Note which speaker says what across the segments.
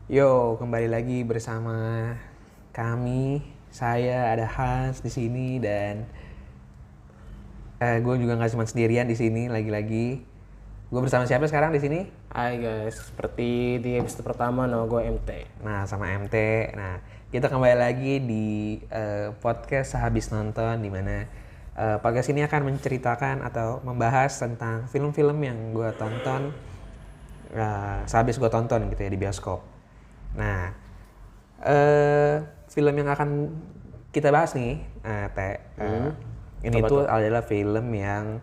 Speaker 1: Yo, kembali lagi bersama kami. Saya ada Hans di sini dan gue juga nggak cuma sendirian di sini. Lagi-lagi gue bersama siapa sekarang di sini?
Speaker 2: Hai guys, seperti di episode pertama nama gue MT.
Speaker 1: Nah, sama MT. Nah, kita kembali lagi di podcast Sehabis Nonton, di mana podcast ini akan menceritakan atau membahas tentang film-film yang gue tonton sehabis gue tonton gitu ya di bioskop. Nah, film yang akan kita bahas nih, ini tuh adalah film yang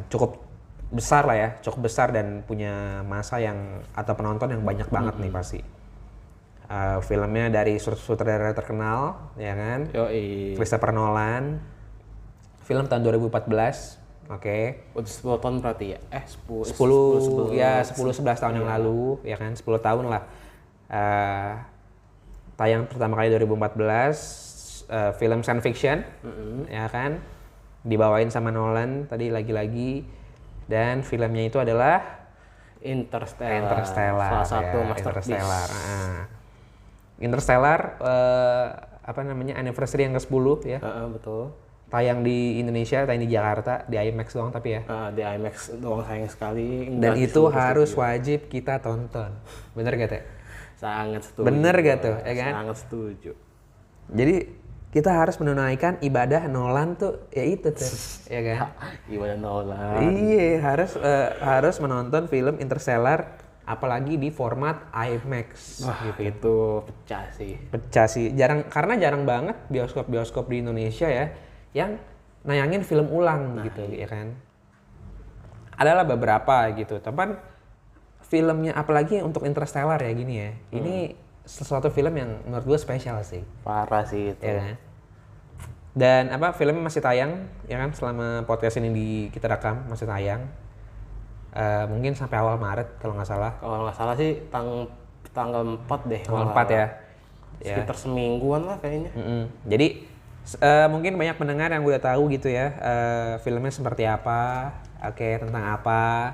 Speaker 1: cukup besar lah ya, cukup besar dan punya masa yang atau penonton yang banyak banget nih pasti. Filmnya dari sutradara terkenal, ya kan?
Speaker 2: Yoi.
Speaker 1: Christopher Nolan. Film tahun 2014. Oke.
Speaker 2: Udah 10 tahun berarti ya? 10
Speaker 1: 11 tahun yang lalu, ya kan? 10 tahun lah. Tayang pertama kali 2014, film science fiction, ya kan? Dibawain sama Nolan tadi lagi-lagi, dan filmnya itu adalah
Speaker 2: Interstellar. Salah satu
Speaker 1: ya,
Speaker 2: masterpiece.
Speaker 1: Interstellar, anniversary yang ke-10 ya.
Speaker 2: Betul.
Speaker 1: Tayang di Indonesia, tayang di Jakarta, di IMAX doang tapi ya.
Speaker 2: Di IMAX doang sayang sekali.
Speaker 1: Dan itu harus wajib kita tonton. Bener gak, Teh?
Speaker 2: Sangat setuju.
Speaker 1: Bener gak tuh, ya kan?
Speaker 2: Sangat setuju.
Speaker 1: Jadi kita harus menunaikan ibadah Nolan tuh, ya itu tuh, ya kan?
Speaker 2: Ibadah Nolan.
Speaker 1: Iya, harus menonton film Interstellar, apalagi di format IMAX.
Speaker 2: Wah,
Speaker 1: gitu.
Speaker 2: itu pecah sih.
Speaker 1: Pecah sih, karena jarang banget bioskop-bioskop di Indonesia ya yang nayangin film ulang gitu, ya kan? Adalah beberapa gitu, tapi filmnya apalagi untuk Interstellar ya gini ya. Ini sesuatu film yang menurut gue spesial sih.
Speaker 2: Parah sih itu.
Speaker 1: Ya kan? Dan filmnya masih tayang ya kan, selama podcast ini kita rekam masih tayang. Mungkin sampai awal Maret kalau nggak salah.
Speaker 2: Kalau nggak salah sih tanggal 4 deh.
Speaker 1: Tanggal 4 ya.
Speaker 2: Sekitar semingguan lah kayaknya.
Speaker 1: Jadi mungkin banyak pendengar yang udah tahu gitu ya, filmnya seperti apa, tentang apa.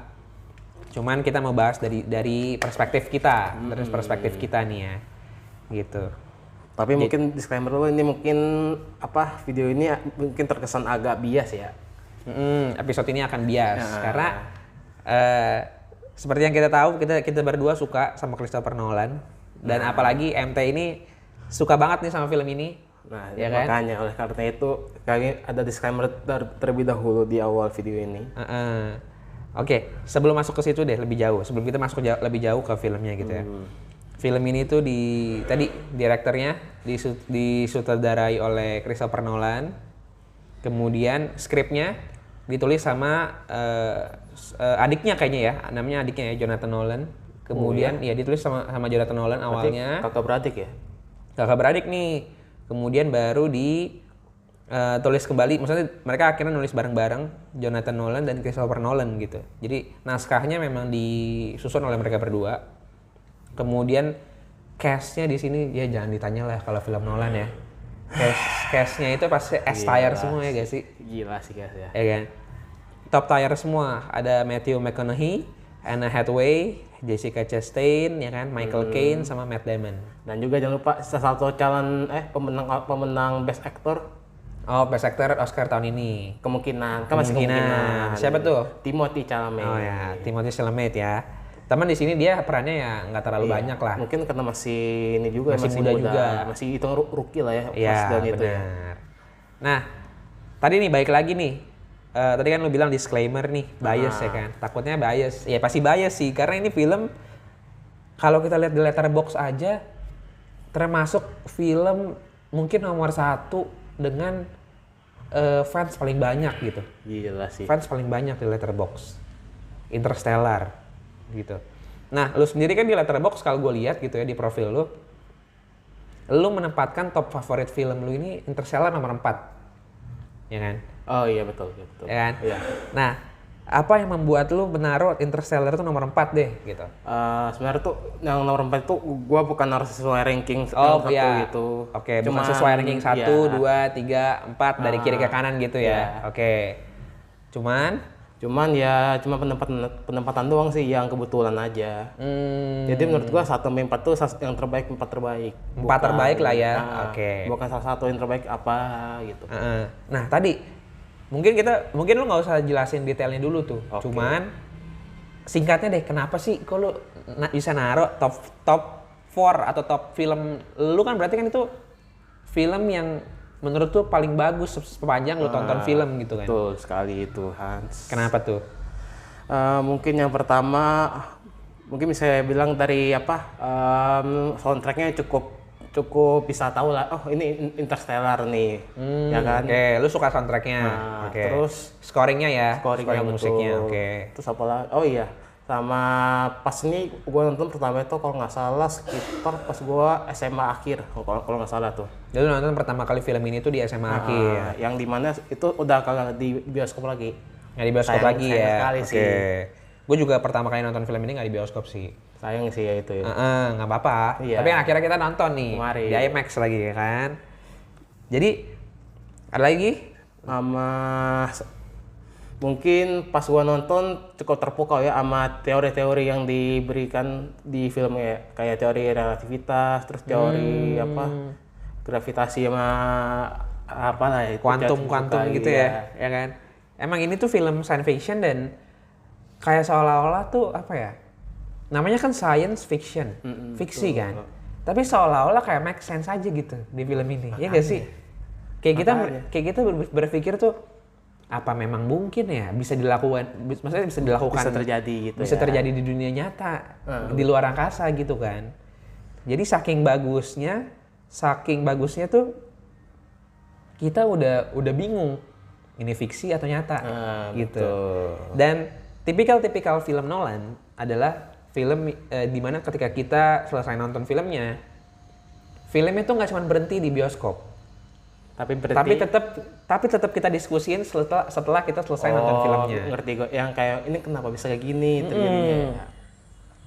Speaker 1: Cuman kita mau bahas dari perspektif kita, dari perspektif kita nih ya, gitu.
Speaker 2: Tapi mungkin disclaimer dulu, ini mungkin video ini mungkin terkesan agak bias ya.
Speaker 1: Episode ini akan bias karena seperti yang kita tahu, kita berdua suka sama Christopher Nolan, dan apalagi MT ini suka banget nih sama film ini.
Speaker 2: Nah,
Speaker 1: ya
Speaker 2: makanya oleh karena itu kali ada disclaimer terlebih dahulu di awal video ini.
Speaker 1: Oke, sebelum masuk ke situ deh lebih jauh, sebelum kita masuk lebih jauh ke filmnya gitu ya. Film ini tuh tadi direkturnya disutradarai oleh Christopher Nolan. Kemudian skripnya ditulis sama adiknya kayaknya ya, namanya adiknya ya, Jonathan Nolan. Kemudian ya ditulis sama Jonathan Nolan awalnya.
Speaker 2: Kakak beradik ya?
Speaker 1: Kakak beradik nih. Kemudian baru tulis kembali, maksudnya mereka akhirnya nulis bareng-bareng, Jonathan Nolan dan Christopher Nolan gitu. Jadi naskahnya memang disusun oleh mereka berdua. Kemudian cast-nya di sini ya jangan ditanya lah kalau film Nolan ya. Cast-nya itu pasti S-tier semua ya gak sih?
Speaker 2: Gila sih cast ya.
Speaker 1: Ya kan? Top tier semua. Ada Matthew McConaughey, Anne Hathaway, Jessica Chastain, ya kan, Michael Caine sama Matt Damon.
Speaker 2: Dan juga jangan lupa salah satu calon pemenang Best Actor.
Speaker 1: Oh, Best Actor Oscar tahun ini.
Speaker 2: Kemungkinan.
Speaker 1: Siapa tuh?
Speaker 2: Timothée Chalamet.
Speaker 1: Oh ya, Timothée Chalamet ya. Teman di sini dia perannya ya nggak terlalu banyak lah.
Speaker 2: Mungkin karena masih muda juga. Masih hitung rookie lah ya.
Speaker 1: Iya, benar. Nah, tadi nih balik lagi nih. Tadi kan lu bilang disclaimer nih, bias ya kan. Takutnya bias. Ya pasti bias sih, karena ini film kalau kita lihat di Letterboxd aja termasuk film mungkin nomor 1 dengan fans paling banyak gitu.
Speaker 2: Gila sih.
Speaker 1: Fans paling banyak di Letterboxd. Interstellar gitu. Nah, lu sendiri kan di Letterboxd kalau gue lihat gitu ya di profil lu menempatkan top favorit film lu ini Interstellar nomor 4. Ya kan?
Speaker 2: Oh iya betul.
Speaker 1: Ya kan?
Speaker 2: Iya.
Speaker 1: Nah, apa yang membuat lu menaruh Interstellar itu nomor 4 deh gitu?
Speaker 2: Sebenarnya tuh yang nomor 4 itu gua bukan harus sesuai ranking gitu.
Speaker 1: Oke, bukan sesuai ranking 1, 2, 3, 4 dari kiri ke kanan gitu ya. Oke. Cuman
Speaker 2: Cuman ya cuma penempatan doang sih yang kebetulan aja. Jadi menurut gua 1-4 tuh yang terbaik, 4 terbaik.
Speaker 1: 4 terbaik lah ya.
Speaker 2: Nah,
Speaker 1: Oke.
Speaker 2: bukan salah satu yang terbaik apa gitu.
Speaker 1: Nah tadi mungkin lu nggak usah jelasin detailnya dulu tuh.
Speaker 2: Oke.
Speaker 1: Cuman singkatnya deh, kenapa sih kok lu bisa naruh top 4 atau top film lu, kan berarti kan itu film yang menurut tuh paling bagus sepanjang lu tonton film gitu kan.
Speaker 2: Betul sekali itu, Hans.
Speaker 1: Kenapa tuh?
Speaker 2: Mungkin yang pertama, mungkin bisa bilang dari soundtracknya cukup bisa tahu lah. Oh ini Interstellar nih, ya kan?
Speaker 1: Oke, lu suka soundtracknya. Oke.
Speaker 2: Terus
Speaker 1: scoringnya ya,
Speaker 2: scoring
Speaker 1: musiknya.
Speaker 2: betul.
Speaker 1: Oke.
Speaker 2: Terus apa lagi? Oh iya, sama pas ini gue nonton pertama itu kalau nggak salah sekitar pas gue SMA akhir, kalau nggak salah tuh.
Speaker 1: Jadi lu nonton pertama kali film ini tuh di SMA akhir.
Speaker 2: Yang dimana itu udah kagak di bioskop lagi.
Speaker 1: Nggak di bioskop
Speaker 2: Sayang-
Speaker 1: lagi
Speaker 2: sayang
Speaker 1: ya.
Speaker 2: sekali
Speaker 1: Oke.
Speaker 2: sih.
Speaker 1: Gue juga pertama kali nonton film ini nggak di bioskop sih.
Speaker 2: Sayang sih ya itu ya.
Speaker 1: Nggak apa-apa.
Speaker 2: Iya.
Speaker 1: Tapi akhirnya kita nonton nih
Speaker 2: Kemarin.
Speaker 1: di IMAX lagi ya kan. Jadi ada lagi?
Speaker 2: Sama mungkin pas gua nonton cukup terpukau ya sama teori-teori yang diberikan di filmnya ya. Kayak teori relativitas, terus teori gravitasi sama apa lah itu.
Speaker 1: Kuantum gitu
Speaker 2: iya.
Speaker 1: ya kan. Emang ini tuh film science fiction dan kayak seolah-olah tuh apa ya? Namanya kan science fiction, fiksi
Speaker 2: betul.
Speaker 1: kan. Tapi seolah-olah kayak make sense aja gitu di film ini. Iya gak sih? Kayak kita berpikir tuh apa memang mungkin ya bisa dilakukan, maksudnya bisa dilakukan,
Speaker 2: Bisa terjadi gitu
Speaker 1: bisa
Speaker 2: ya.
Speaker 1: terjadi di dunia nyata, di luar angkasa gitu kan. Jadi saking bagusnya tuh kita udah bingung ini fiksi atau nyata gitu.
Speaker 2: Betul.
Speaker 1: Dan tipikal film Nolan adalah film dimana ketika kita selesai nonton filmnya tuh nggak cuma berhenti di bioskop.
Speaker 2: Tapi berarti
Speaker 1: Tapi tetap kita diskusiin setelah kita selesai nonton filmnya.
Speaker 2: Ngerti gue. Yang kayak ini kenapa bisa kayak gini terjadinya.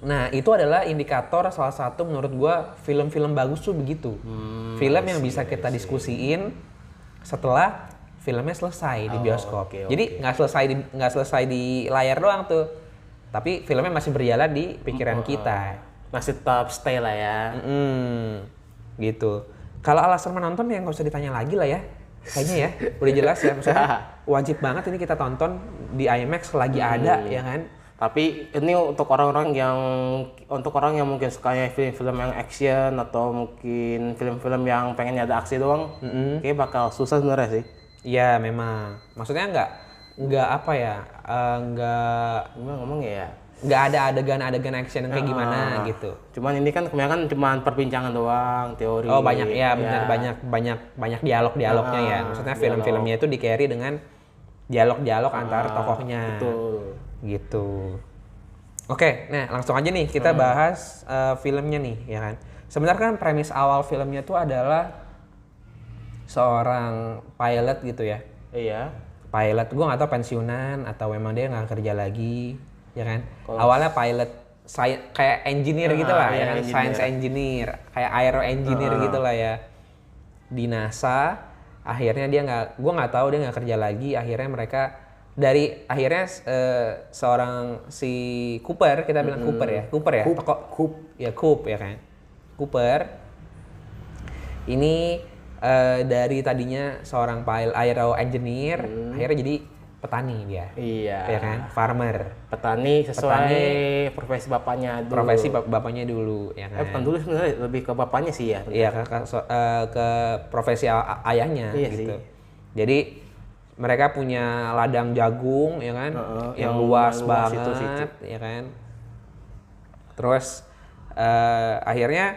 Speaker 1: Nah, itu adalah indikator salah satu menurut gua film-film bagus tuh begitu. Film yang bisa kita diskusiin setelah filmnya selesai di bioskop. Jadi nggak selesai di layar doang tuh. Tapi filmnya masih berjalan di pikiran kita.
Speaker 2: Masih tetap stay lah ya.
Speaker 1: Gitu. Kalau alasan menonton ya nggak usah ditanya lagi lah ya. Kayaknya ya, udah jelas ya. Maksudnya wajib banget ini kita tonton di IMAX lagi ada ya kan.
Speaker 2: Tapi ini untuk orang yang mungkin sukanya film-film yang action atau mungkin film-film yang pengen ada aksi doang, kayak bakal susah sebenarnya sih.
Speaker 1: Iya memang. Maksudnya nggak apa ya,
Speaker 2: Gimana ngomong ya?
Speaker 1: nggak ada adegan action yang kayak gimana gitu.
Speaker 2: Cuman ini kan kebanyakan cuman perbincangan doang, teori.
Speaker 1: Oh banyak ya, benar banyak dialognya ya. Maksudnya film-filmnya itu di-carry dengan dialog antar tokohnya.
Speaker 2: Betul.
Speaker 1: Gitu. Oke, nah langsung aja nih kita bahas filmnya nih, ya kan. Sebenarnya kan premis awal filmnya tuh adalah seorang pilot gitu ya.
Speaker 2: Iya.
Speaker 1: Pilot, gue nggak tahu pensiunan atau memang dia nggak kerja lagi, ya kan. Awalnya pilot, kayak engineer gitu lah, ya kan. Science engineer, kayak aero engineer gitu lah ya. Di NASA, akhirnya dia gue nggak tahu dia nggak kerja lagi. Akhirnya akhirnya seorang si Cooper, kita bilang Cooper ya, Coop ya kan. Cooper ini dari tadinya seorang aero engineer, akhirnya jadi petani dia.
Speaker 2: Iya.
Speaker 1: Ya kan, farmer.
Speaker 2: Petani sesuai profesi bapaknya dulu.
Speaker 1: Profesi bapaknya dulu, ya kan.
Speaker 2: Bukan dulu sebenarnya, lebih ke bapaknya sih ya.
Speaker 1: Iya, ke profesi ayahnya gitu.
Speaker 2: Sih.
Speaker 1: Jadi mereka punya ladang jagung, ya kan, yang luas banget, ya kan. Terus akhirnya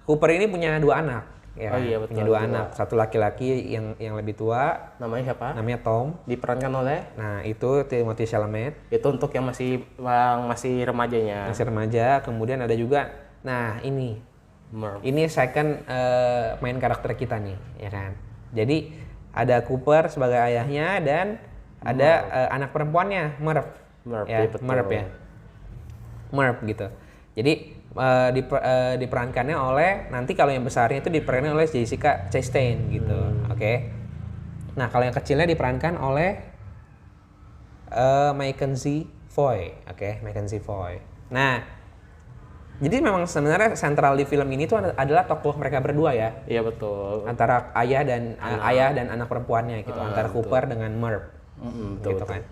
Speaker 1: Cooper ini punya 2 anak. Ya,
Speaker 2: betul,
Speaker 1: punya 2 anak, satu laki-laki yang lebih tua.
Speaker 2: Namanya siapa?
Speaker 1: Namanya Tom.
Speaker 2: Diperankan oleh?
Speaker 1: Nah itu Timothée Chalamet.
Speaker 2: Itu untuk yang masih remajanya.
Speaker 1: Masih remaja. Kemudian ada juga, nah ini second main karakter kita nih, ya kan. Jadi ada Cooper sebagai ayahnya dan ada anak perempuannya, Murph ya. Murph gitu. Jadi diperankannya oleh, nanti kalau yang besarnya itu diperankan oleh Jessica Chastain gitu. Oke. Nah kalau yang kecilnya diperankan oleh Mackenzie Foy, oke, Mackenzie Foy. Nah, jadi memang sebenarnya sentral di film ini tuh adalah tokoh mereka berdua ya,
Speaker 2: Iya betul.
Speaker 1: antara ayah dan anak perempuannya gitu, antara Cooper dengan Merv,
Speaker 2: Betul,
Speaker 1: gitu kan.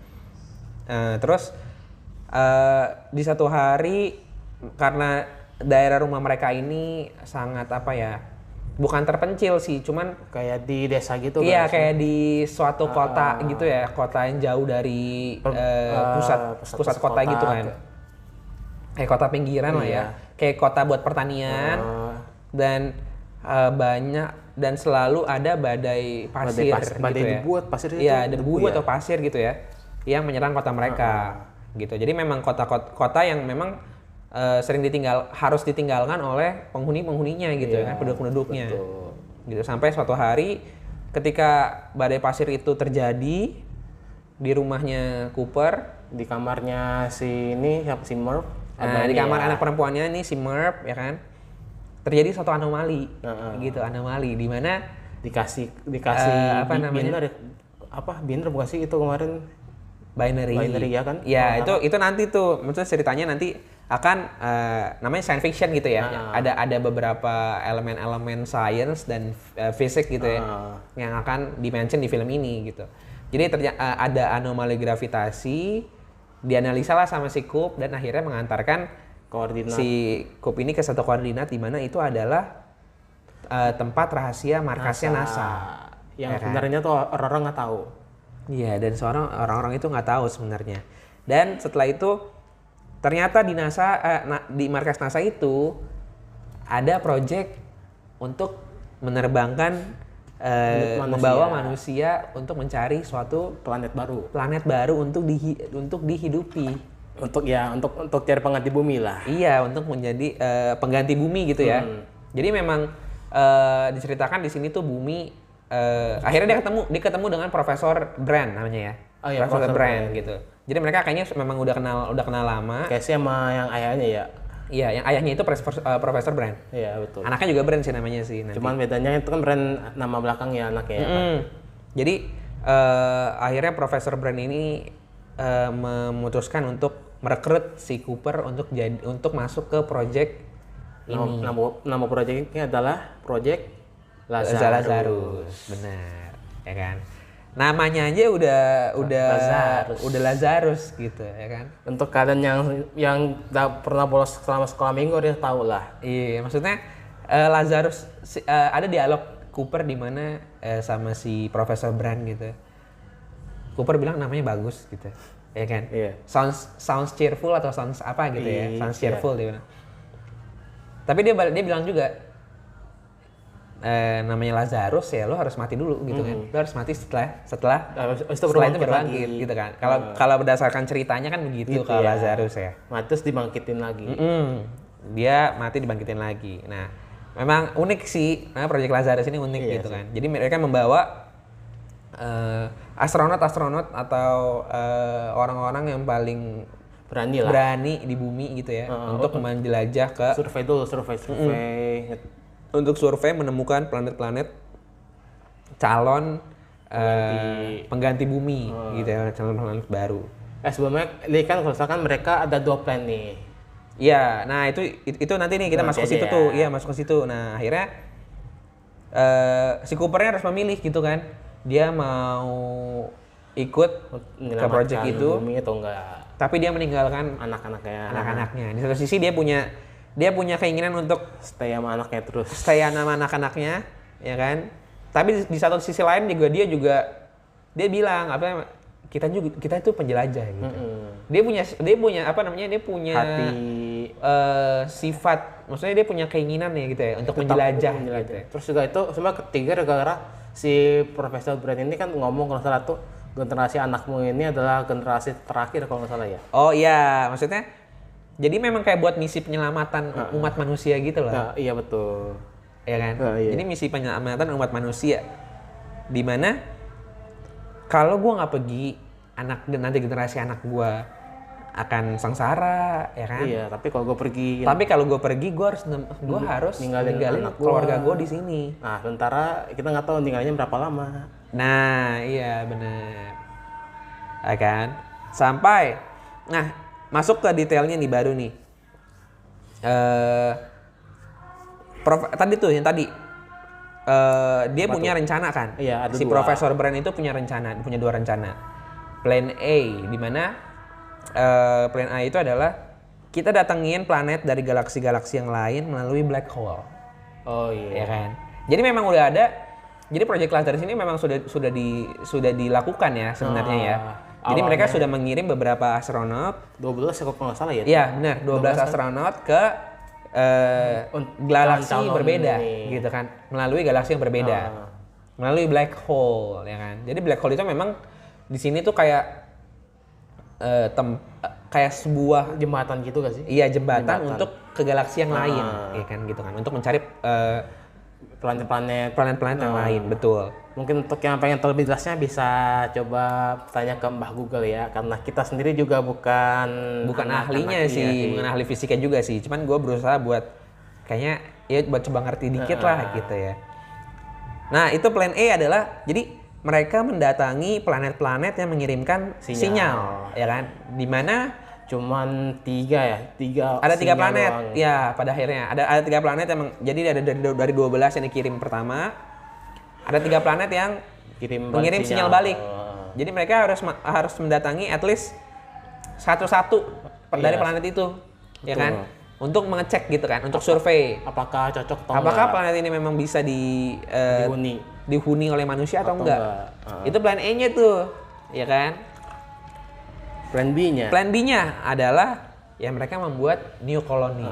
Speaker 1: Terus di satu hari karena daerah rumah mereka ini sangat apa ya, bukan terpencil sih, cuman
Speaker 2: Kayak di desa gitu
Speaker 1: iya
Speaker 2: kan.
Speaker 1: kayak di suatu kota gitu ya, kota yang jauh dari pusat kota gitu kan, kayak kota pinggiran lah ya, kayak kota buat pertanian dan banyak dan selalu ada badai pasir
Speaker 2: Badai
Speaker 1: gitu ya.
Speaker 2: debu, pasir itu.
Speaker 1: Iya, debu atau pasir gitu ya, yang menyerang kota mereka gitu. Jadi memang kota yang memang harus ditinggalkan oleh penghuninya gitu ya kan, penduduk-penduduknya. Gitu sampai suatu hari ketika badai pasir itu terjadi di rumahnya Cooper,
Speaker 2: Di kamarnya si ini siapa si Merv?
Speaker 1: nah, di kamar anak perempuannya ini si Merv ya kan, terjadi suatu anomali gitu, anomali di mana
Speaker 2: dikasih
Speaker 1: apa namanya?
Speaker 2: Binder bukan sih itu kemarin
Speaker 1: binary
Speaker 2: ya kan?
Speaker 1: Ya, itu nanti tuh, maksudnya ceritanya nanti akan namanya science fiction gitu ya. Ada beberapa elemen-elemen science dan fisik gitu ya yang akan dimention di film ini gitu. Jadi ada anomali gravitasi, dianalisa lah sama si Coop dan akhirnya mengantarkan
Speaker 2: koordinat
Speaker 1: si Coop ini ke satu koordinat di mana itu adalah tempat rahasia markasnya NASA.
Speaker 2: Yang sebenarnya tuh orang-orang nggak tahu.
Speaker 1: Iya, dan orang-orang itu nggak tahu sebenarnya. Dan setelah itu ternyata di NASA, di markas NASA itu ada proyek untuk menerbangkan, membawa manusia untuk mencari suatu
Speaker 2: Planet
Speaker 1: baru untuk dihidupi.
Speaker 2: Untuk cari pengganti bumi lah.
Speaker 1: Iya, untuk menjadi pengganti bumi gitu ya. Jadi memang diceritakan di sini tuh bumi akhirnya dia ketemu dengan Profesor Brand namanya ya.
Speaker 2: Oh iya,
Speaker 1: Profesor Brand gitu. Jadi mereka kayaknya memang udah kenal lama.
Speaker 2: Kayak sih sama yang ayahnya ya.
Speaker 1: Iya, yang ayahnya itu Profesor Brand.
Speaker 2: Iya betul.
Speaker 1: Anaknya juga Brand sih namanya sih nanti.
Speaker 2: Cuman bedanya itu kan Brand nama belakangnya anaknya ya.
Speaker 1: Jadi akhirnya Profesor Brand ini memutuskan untuk merekrut si Cooper untuk masuk ke project ini.
Speaker 2: Nama proyeknya adalah Project
Speaker 1: Lazarus, benar, ya kan? Namanya aja udah Lazarus gitu, ya kan?
Speaker 2: Untuk kalian yang udah pernah bolos selama sekolah minggu dia tahu lah.
Speaker 1: Iya, maksudnya Lazarus ada dialog Cooper di mana sama si Profesor Brand gitu. Cooper bilang namanya bagus gitu, ya kan?
Speaker 2: Iya.
Speaker 1: Sounds cheerful atau sounds apa gitu ya? Sounds cheerful dia bilang. Tapi dia bilang juga namanya Lazarus ya, lo harus mati dulu gitu kan. Lo harus mati setelah itu berbangkit gitu kan. Kalau berdasarkan ceritanya kan begitu kalau Lazarus ya.
Speaker 2: Mati terus dibangkitin lagi.
Speaker 1: Dia mati dibangkitin lagi. Nah, memang unik sih. Nah, proyek Lazarus ini unik gitu kan. Jadi mereka membawa astronot atau orang-orang yang paling berani di bumi gitu ya, untuk menjelajah ke
Speaker 2: survei
Speaker 1: untuk survei menemukan planet-planet calon pengganti bumi gitu ya, calon planet baru.
Speaker 2: Sebelumnya ini kan kalau misalkan mereka ada 2 plan nih.
Speaker 1: Iya, nah itu nanti nih kita masuk ke situ tuh. Iya, masuk ke situ. Nah, akhirnya si Coopernya harus memilih gitu kan. Dia mau ikut ke project itu
Speaker 2: bumi atau enggak.
Speaker 1: Tapi dia meninggalkan anak-anaknya. Di satu sisi dia punya keinginan untuk
Speaker 2: stay sama anaknya terus.
Speaker 1: Stay sama anak-anaknya, ya kan? Tapi di satu sisi lain dia bilang kita itu penjelajah gitu. Dia punya apa namanya? Dia punya
Speaker 2: hati,
Speaker 1: sifat, maksudnya dia punya keinginan ya gitu ya untuk menjelajah. Gitu ya.
Speaker 2: Terus juga itu semua ketiga gara-gara si Profesor Brand ini kan ngomong kalau salah tuh generasi anakmu ini adalah generasi terakhir kalau nggak salah ya.
Speaker 1: Oh iya, maksudnya jadi memang kayak buat misi penyelamatan umat manusia gitu loh.
Speaker 2: Nah, iya betul.
Speaker 1: Ya kan? Iya. Jadi misi penyelamatan umat manusia. Di mana kalau gue nggak pergi, nanti generasi anak gue akan sengsara, ya kan?
Speaker 2: Iya, tapi kalau gue pergi.
Speaker 1: Tapi kalau gue pergi, gue harus ninggalin keluarga gue di sini.
Speaker 2: Nah, sementara kita nggak tahu tinggalnya berapa lama.
Speaker 1: Nah, iya benar. Ya kan? Sampai, nah masuk ke detailnya nih baru nih. Tadi tuh yang tadi dia punya rencana kan.
Speaker 2: Iya, ada
Speaker 1: si
Speaker 2: dua.
Speaker 1: Profesor Brand itu punya rencana, punya 2 rencana. Plan A, di mana plan A itu adalah kita datengin planet dari galaksi-galaksi yang lain melalui black hole.
Speaker 2: Oh iya.
Speaker 1: Ya kan. Jadi memang udah ada. Jadi Project Lazarus ini memang sudah dilakukan ya sebenarnya ya. Jadi mereka sudah mengirim beberapa astronot.
Speaker 2: 12 kalau nggak salah ya.
Speaker 1: Iya benar, 12 astronot ke galaksi berbeda gitu kan, melalui galaksi yang berbeda, melalui black hole ya kan. Jadi black hole itu memang di sini tuh kayak kayak sebuah
Speaker 2: Jembatan gitu gak sih?
Speaker 1: iya jembatan untuk ke galaksi yang lain, ya kan gitu kan, untuk mencari planet-planet yang lain, betul.
Speaker 2: Mungkin untuk yang pengen tahu lebih jelasnya bisa coba tanya ke Mbah Google ya, karena kita sendiri juga bukan
Speaker 1: ahlinya sih, bukan ahli fisika juga sih. Cuman gue berusaha buat kayaknya ya buat coba ngerti dikit lah gitu ya. Nah itu plan A adalah jadi mereka mendatangi planet-planet yang mengirimkan sinyal ya kan, dimana
Speaker 2: cuman 3
Speaker 1: ada 3 planet
Speaker 2: doang.
Speaker 1: ya pada akhirnya ada 3 planet yang jadi ada dari 12 yang dikirim pertama. Ada 3 planet yang mengirim sinyal balik. Jadi mereka harus mendatangi at least satu-satu dari planet itu, ya kan? Untuk mengecek gitu kan, untuk survei.
Speaker 2: Apakah cocok atau
Speaker 1: apakah
Speaker 2: enggak?
Speaker 1: planet ini memang bisa dihuni oleh manusia atau enggak? Itu plan A-nya tuh, ya kan?
Speaker 2: Plan B-nya?
Speaker 1: Plan B-nya adalah ya mereka membuat new colony.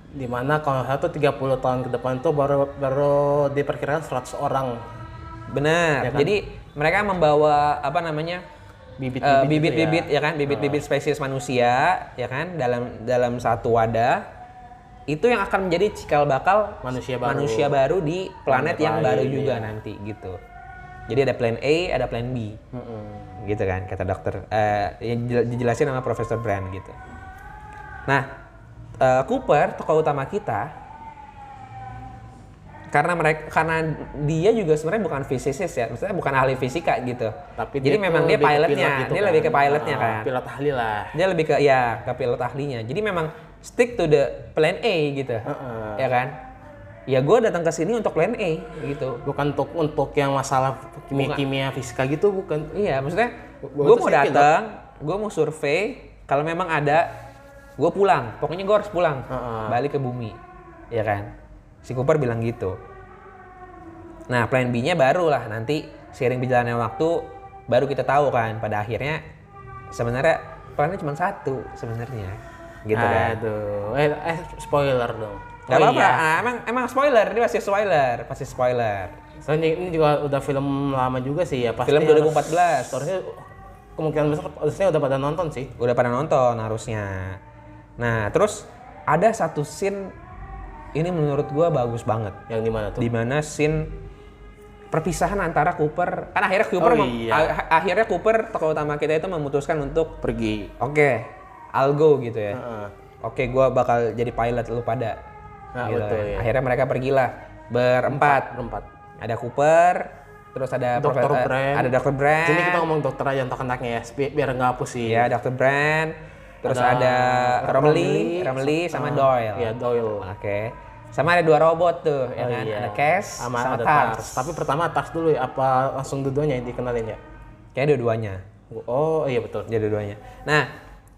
Speaker 2: Dimana kalau 30 tahun ke depan tuh baru diperkirakan 100 orang.
Speaker 1: Benar. Ya kan? Jadi mereka membawa apa namanya bibit-bibit ya kan, bibit-bibit spesies manusia ya kan dalam satu wadah. Itu yang akan menjadi cikal bakal manusia baru di planet yang baru juga nanti gitu. Jadi ada plan A, ada plan B. Gitu kan kata dokter yang dijelasin sama Profesor Brand gitu. Nah, Cooper, tokoh utama kita, karena dia juga sebenarnya bukan fisikis ya, maksudnya bukan ahli fisika gitu.
Speaker 2: Tapi
Speaker 1: jadi memang dia pilotnya,
Speaker 2: gitu
Speaker 1: dia
Speaker 2: kan?
Speaker 1: lebih ke pilotnya kan.
Speaker 2: Pilot ahli lah.
Speaker 1: Dia lebih ke pilot ahlinya. Jadi memang stick to the plan A gitu, ya kan? Ya gue datang ke sini untuk plan A gitu.
Speaker 2: Bukan untuk yang masalah kimia fisika gitu, bukan.
Speaker 1: Iya, maksudnya gue mau datang, gue mau survei. Kalau memang ada gue pulang, pokoknya gue harus pulang, balik ke bumi, ya kan? Si Cooper bilang gitu. Nah, plan B-nya baru lah nanti seiring berjalannya waktu baru kita tahu kan pada akhirnya sebenarnya plannya cuma satu sebenarnya, gitu kan?
Speaker 2: Aduh, spoiler dong.
Speaker 1: Gak apa-apa, emang spoiler, ini pasti spoiler.
Speaker 2: Soalnya ini juga udah film lama juga sih ya, pasti.
Speaker 1: Film 2014.
Speaker 2: Harusnya kemungkinan besar harusnya udah pada nonton sih.
Speaker 1: Udah pada nonton harusnya. Nah, terus ada satu scene ini menurut gua bagus banget.
Speaker 2: Yang di mana tuh?
Speaker 1: Di mana scene perpisahan antara Cooper, kan akhirnya Cooper tokoh utama kita itu memutuskan untuk
Speaker 2: pergi.
Speaker 1: Oke, I'll go gitu ya. Oke, gua bakal jadi pilot lu pada. Gitu.
Speaker 2: Betul, ya.
Speaker 1: Akhirnya mereka pergilah berempat. Ada Cooper, terus ada
Speaker 2: Dr. Brand.
Speaker 1: Ada Dr. Brand.
Speaker 2: Jadi kita ngomong dokter aja untuk anaknya ya, biar nggak pusing.
Speaker 1: Ya, Dr. Brand. Terus ada Romilly sama Doyle.
Speaker 2: Iya, Doyle.
Speaker 1: Oke. Sama ada 2 robot tuh, ya kan? Ada Cass sama
Speaker 2: ada
Speaker 1: Tars.
Speaker 2: Tapi pertama Tars dulu ya, apa langsung dua-duanya yang dikenalin ya?
Speaker 1: Kayaknya dua-duanya.
Speaker 2: Oh iya betul.
Speaker 1: Dia dua-duanya. Nah,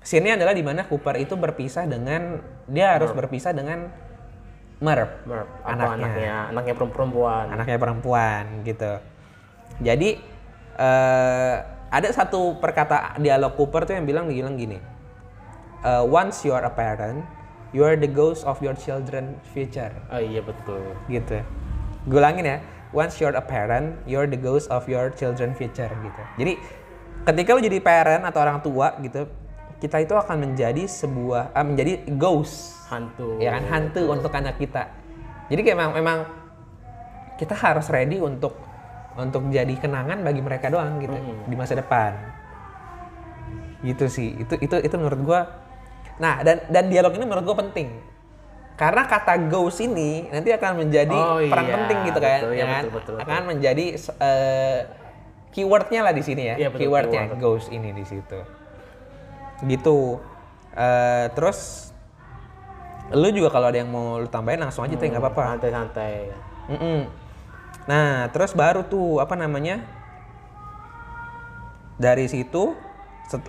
Speaker 1: scene-nya adalah di mana Cooper itu berpisah dengan harus berpisah dengan Merv. Anaknya
Speaker 2: perempuan.
Speaker 1: Anaknya perempuan gitu. Jadi ada satu dialog Cooper tuh yang bilang gini. Once you are a parent, you are the ghost of your children future.
Speaker 2: Oh iya betul.
Speaker 1: Gitu. Gue ulangin ya. Once you are a parent, you are the ghost of your children future gitu. Jadi ketika lu jadi parent atau orang tua gitu, kita itu akan menjadi menjadi ghost.
Speaker 2: Hantu.
Speaker 1: Ya kan, hantu untuk anak kita. Jadi kayak memang kita harus ready untuk jadi kenangan bagi mereka doang gitu di masa depan. Gitu sih. Itu menurut gua. Nah, dan dialog ini menurut gue penting. Karena kata ghost ini nanti akan menjadi peran penting gitu kan.
Speaker 2: Betul,
Speaker 1: ya kan?
Speaker 2: Betul.
Speaker 1: Akan menjadi keywordnya lah di sini ya.
Speaker 2: Iya, betul,
Speaker 1: keywordnya ghost ini di situ. Gitu. Terus lu juga kalau ada yang mau lu tambahin langsung aja nggak apa-apa.
Speaker 2: Santai-santai.
Speaker 1: Nah, terus baru tuh apa namanya? Dari situ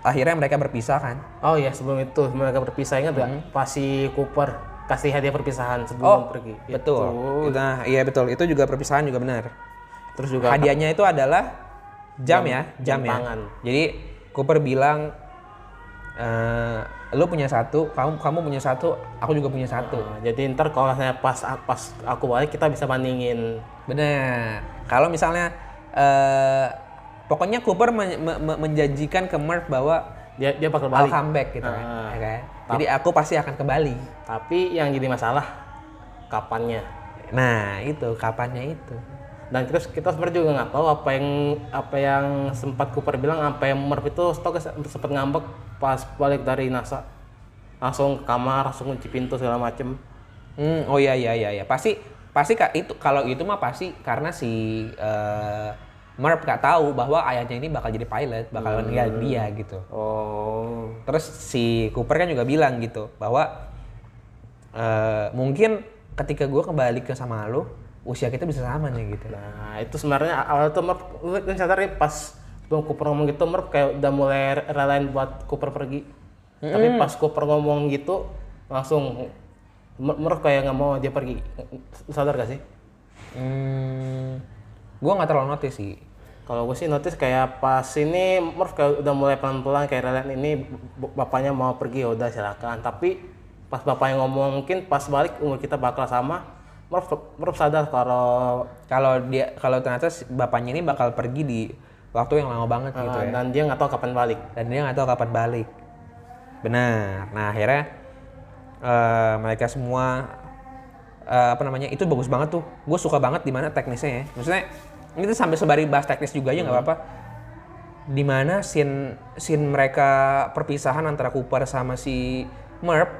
Speaker 1: akhirnya mereka berpisah kan.
Speaker 2: Oh iya, sebelum itu mereka berpisah, ingat nggak? Pas si Cooper kasih hadiah perpisahan sebelum pergi.
Speaker 1: Betul. Nah, iya betul. Itu juga perpisahan juga benar.
Speaker 2: Terus juga
Speaker 1: Hadiahnya itu adalah jam ya.
Speaker 2: tangan.
Speaker 1: Jadi Cooper bilang lu punya satu, kamu punya satu, aku juga punya satu.
Speaker 2: Jadi ntar kalau saya pas aku balik kita bisa bandingin.
Speaker 1: Benar. Kalau misalnya pokoknya Cooper menjanjikan ke Murph bahwa
Speaker 2: Dia bakal
Speaker 1: I'll
Speaker 2: balik.
Speaker 1: come back gitu kan. Ya kan? Jadi aku pasti akan kembali.
Speaker 2: Tapi yang jadi masalah kapannya.
Speaker 1: Nah, itu kapannya itu.
Speaker 2: Dan terus kita sebenarnya juga nggak tahu apa yang sempat Cooper bilang, apa yang Murph itu sempat ngambek pas balik dari NASA. Langsung ke kamar, langsung kunci pintu segala macem.
Speaker 1: Oh iya. Pasti Kak, itu kalau itu mah pasti karena si Murph gak tahu bahwa ayahnya ini bakal jadi pilot, bakal meninggalin dia gitu.
Speaker 2: Oh.
Speaker 1: Terus si Cooper kan juga bilang gitu bahwa mungkin ketika gue kembali ke sama lu, usia kita bisa sama nih gitu.
Speaker 2: Nah itu sebenarnya awal tuh Murph, lu sadar ya pas sebelum Cooper ngomong gitu, Murph kayak udah mulai relain buat Cooper pergi. Tapi pas Cooper ngomong gitu, langsung Murph kayak nggak mau dia pergi. Sadar gak sih?
Speaker 1: Gue nggak terlalu notice sih.
Speaker 2: Kalau gue sih notice kayak pas ini Murph kayak udah mulai pelan-pelan kayak relain ini bapaknya mau pergi, ya udah silakan. Tapi pas bapaknya ngomong mungkin pas balik umur kita bakal sama, Murph sadar kalau
Speaker 1: ternyata bapaknya ini bakal pergi di waktu yang lama banget gitu ya.
Speaker 2: Dan dia nggak tahu kapan balik.
Speaker 1: Benar. Nah akhirnya mereka semua itu bagus banget tuh. Gue suka banget di mana teknisnya ya. Maksudnya ini tuh sampai sebari bahas teknis juga aja nggak apa-apa. Di mana scene mereka perpisahan antara Cooper sama si Murph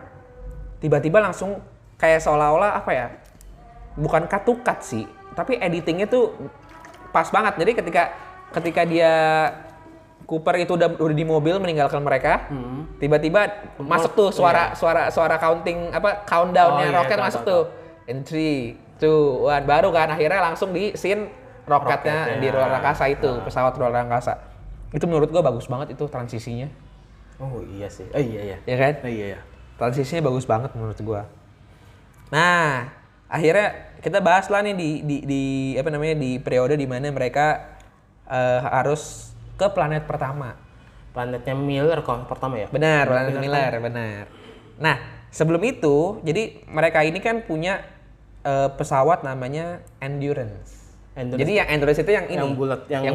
Speaker 1: tiba-tiba langsung kayak seolah-olah apa ya? Bukan cut to cut sih, tapi editingnya tuh pas banget. Jadi ketika dia Cooper itu udah di mobil meninggalkan mereka, tiba-tiba masuk tuh suara counting countdown-nya roket masuk tuh. In 3, 2, 1, baru kan akhirnya langsung di scene roketnya di luar angkasa itu, pesawat luar angkasa. Itu menurut gua bagus banget itu transisinya.
Speaker 2: Oh iya sih. Iya.
Speaker 1: Ya kan?
Speaker 2: Iya.
Speaker 1: Transisinya bagus banget menurut gua. Nah, akhirnya kita bahas lah nih di periode di mana mereka harus ke planet pertama.
Speaker 2: Planetnya Miller kalau pertama ya?
Speaker 1: Benar, planet Miller, benar. Nah, sebelum itu, jadi mereka ini kan punya pesawat namanya Endurance. Jadi yang Endurance itu yang ini, yang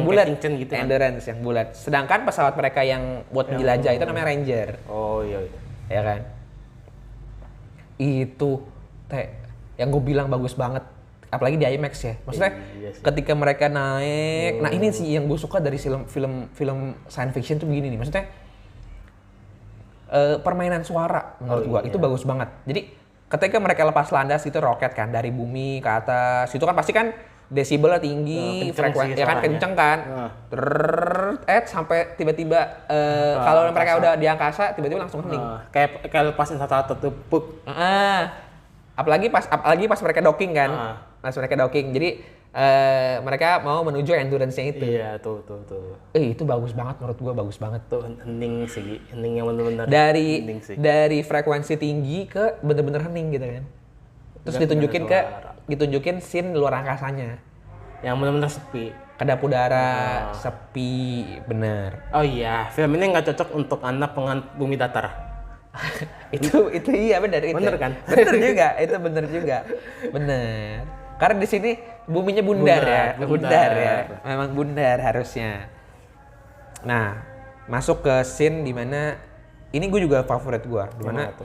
Speaker 1: bulat,
Speaker 2: gitu kan?
Speaker 1: Endurance yang bulat. Sedangkan pesawat mereka yang buat menjelajah itu namanya Ranger.
Speaker 2: Oh iya.
Speaker 1: Ya kan? Itu yang gue bilang bagus banget, apalagi di IMAX ya. Maksudnya ketika mereka naik, nah ini sih yang gue suka dari film science fiction tuh begini nih. Maksudnya permainan suara menurut gue itu bagus banget. Jadi ketika mereka lepas landas itu roket kan dari bumi ke atas, itu kan pasti kan desibelnya tinggi, frekuensi ya kan kenceng kan. Sampai tiba-tiba kalau mereka udah di angkasa tiba-tiba langsung hening.
Speaker 2: Kayak lepasin satu-satu tuh puk.
Speaker 1: Apalagi pas mereka docking kan. Pas mereka docking. Jadi mereka mau menuju endurance-nya itu.
Speaker 2: Iya, tuh.
Speaker 1: Itu bagus banget menurut gua, bagus banget.
Speaker 2: Tuh hening sih, hening yang benar-benar
Speaker 1: dari frekuensi tinggi ke bener-bener hening gitu kan. Terus ditunjukin scene luar angkasanya
Speaker 2: yang benar-benar sepi,
Speaker 1: kedap udara sepi, bener.
Speaker 2: Oh iya, film ini nggak cocok untuk anak penganut bumi datar.
Speaker 1: itu iya bener
Speaker 2: kan?
Speaker 1: Bener juga, bener. Karena di sini buminya bundar. Memang bundar harusnya. Nah, masuk ke scene di mana ini gue juga favorit gue, di mana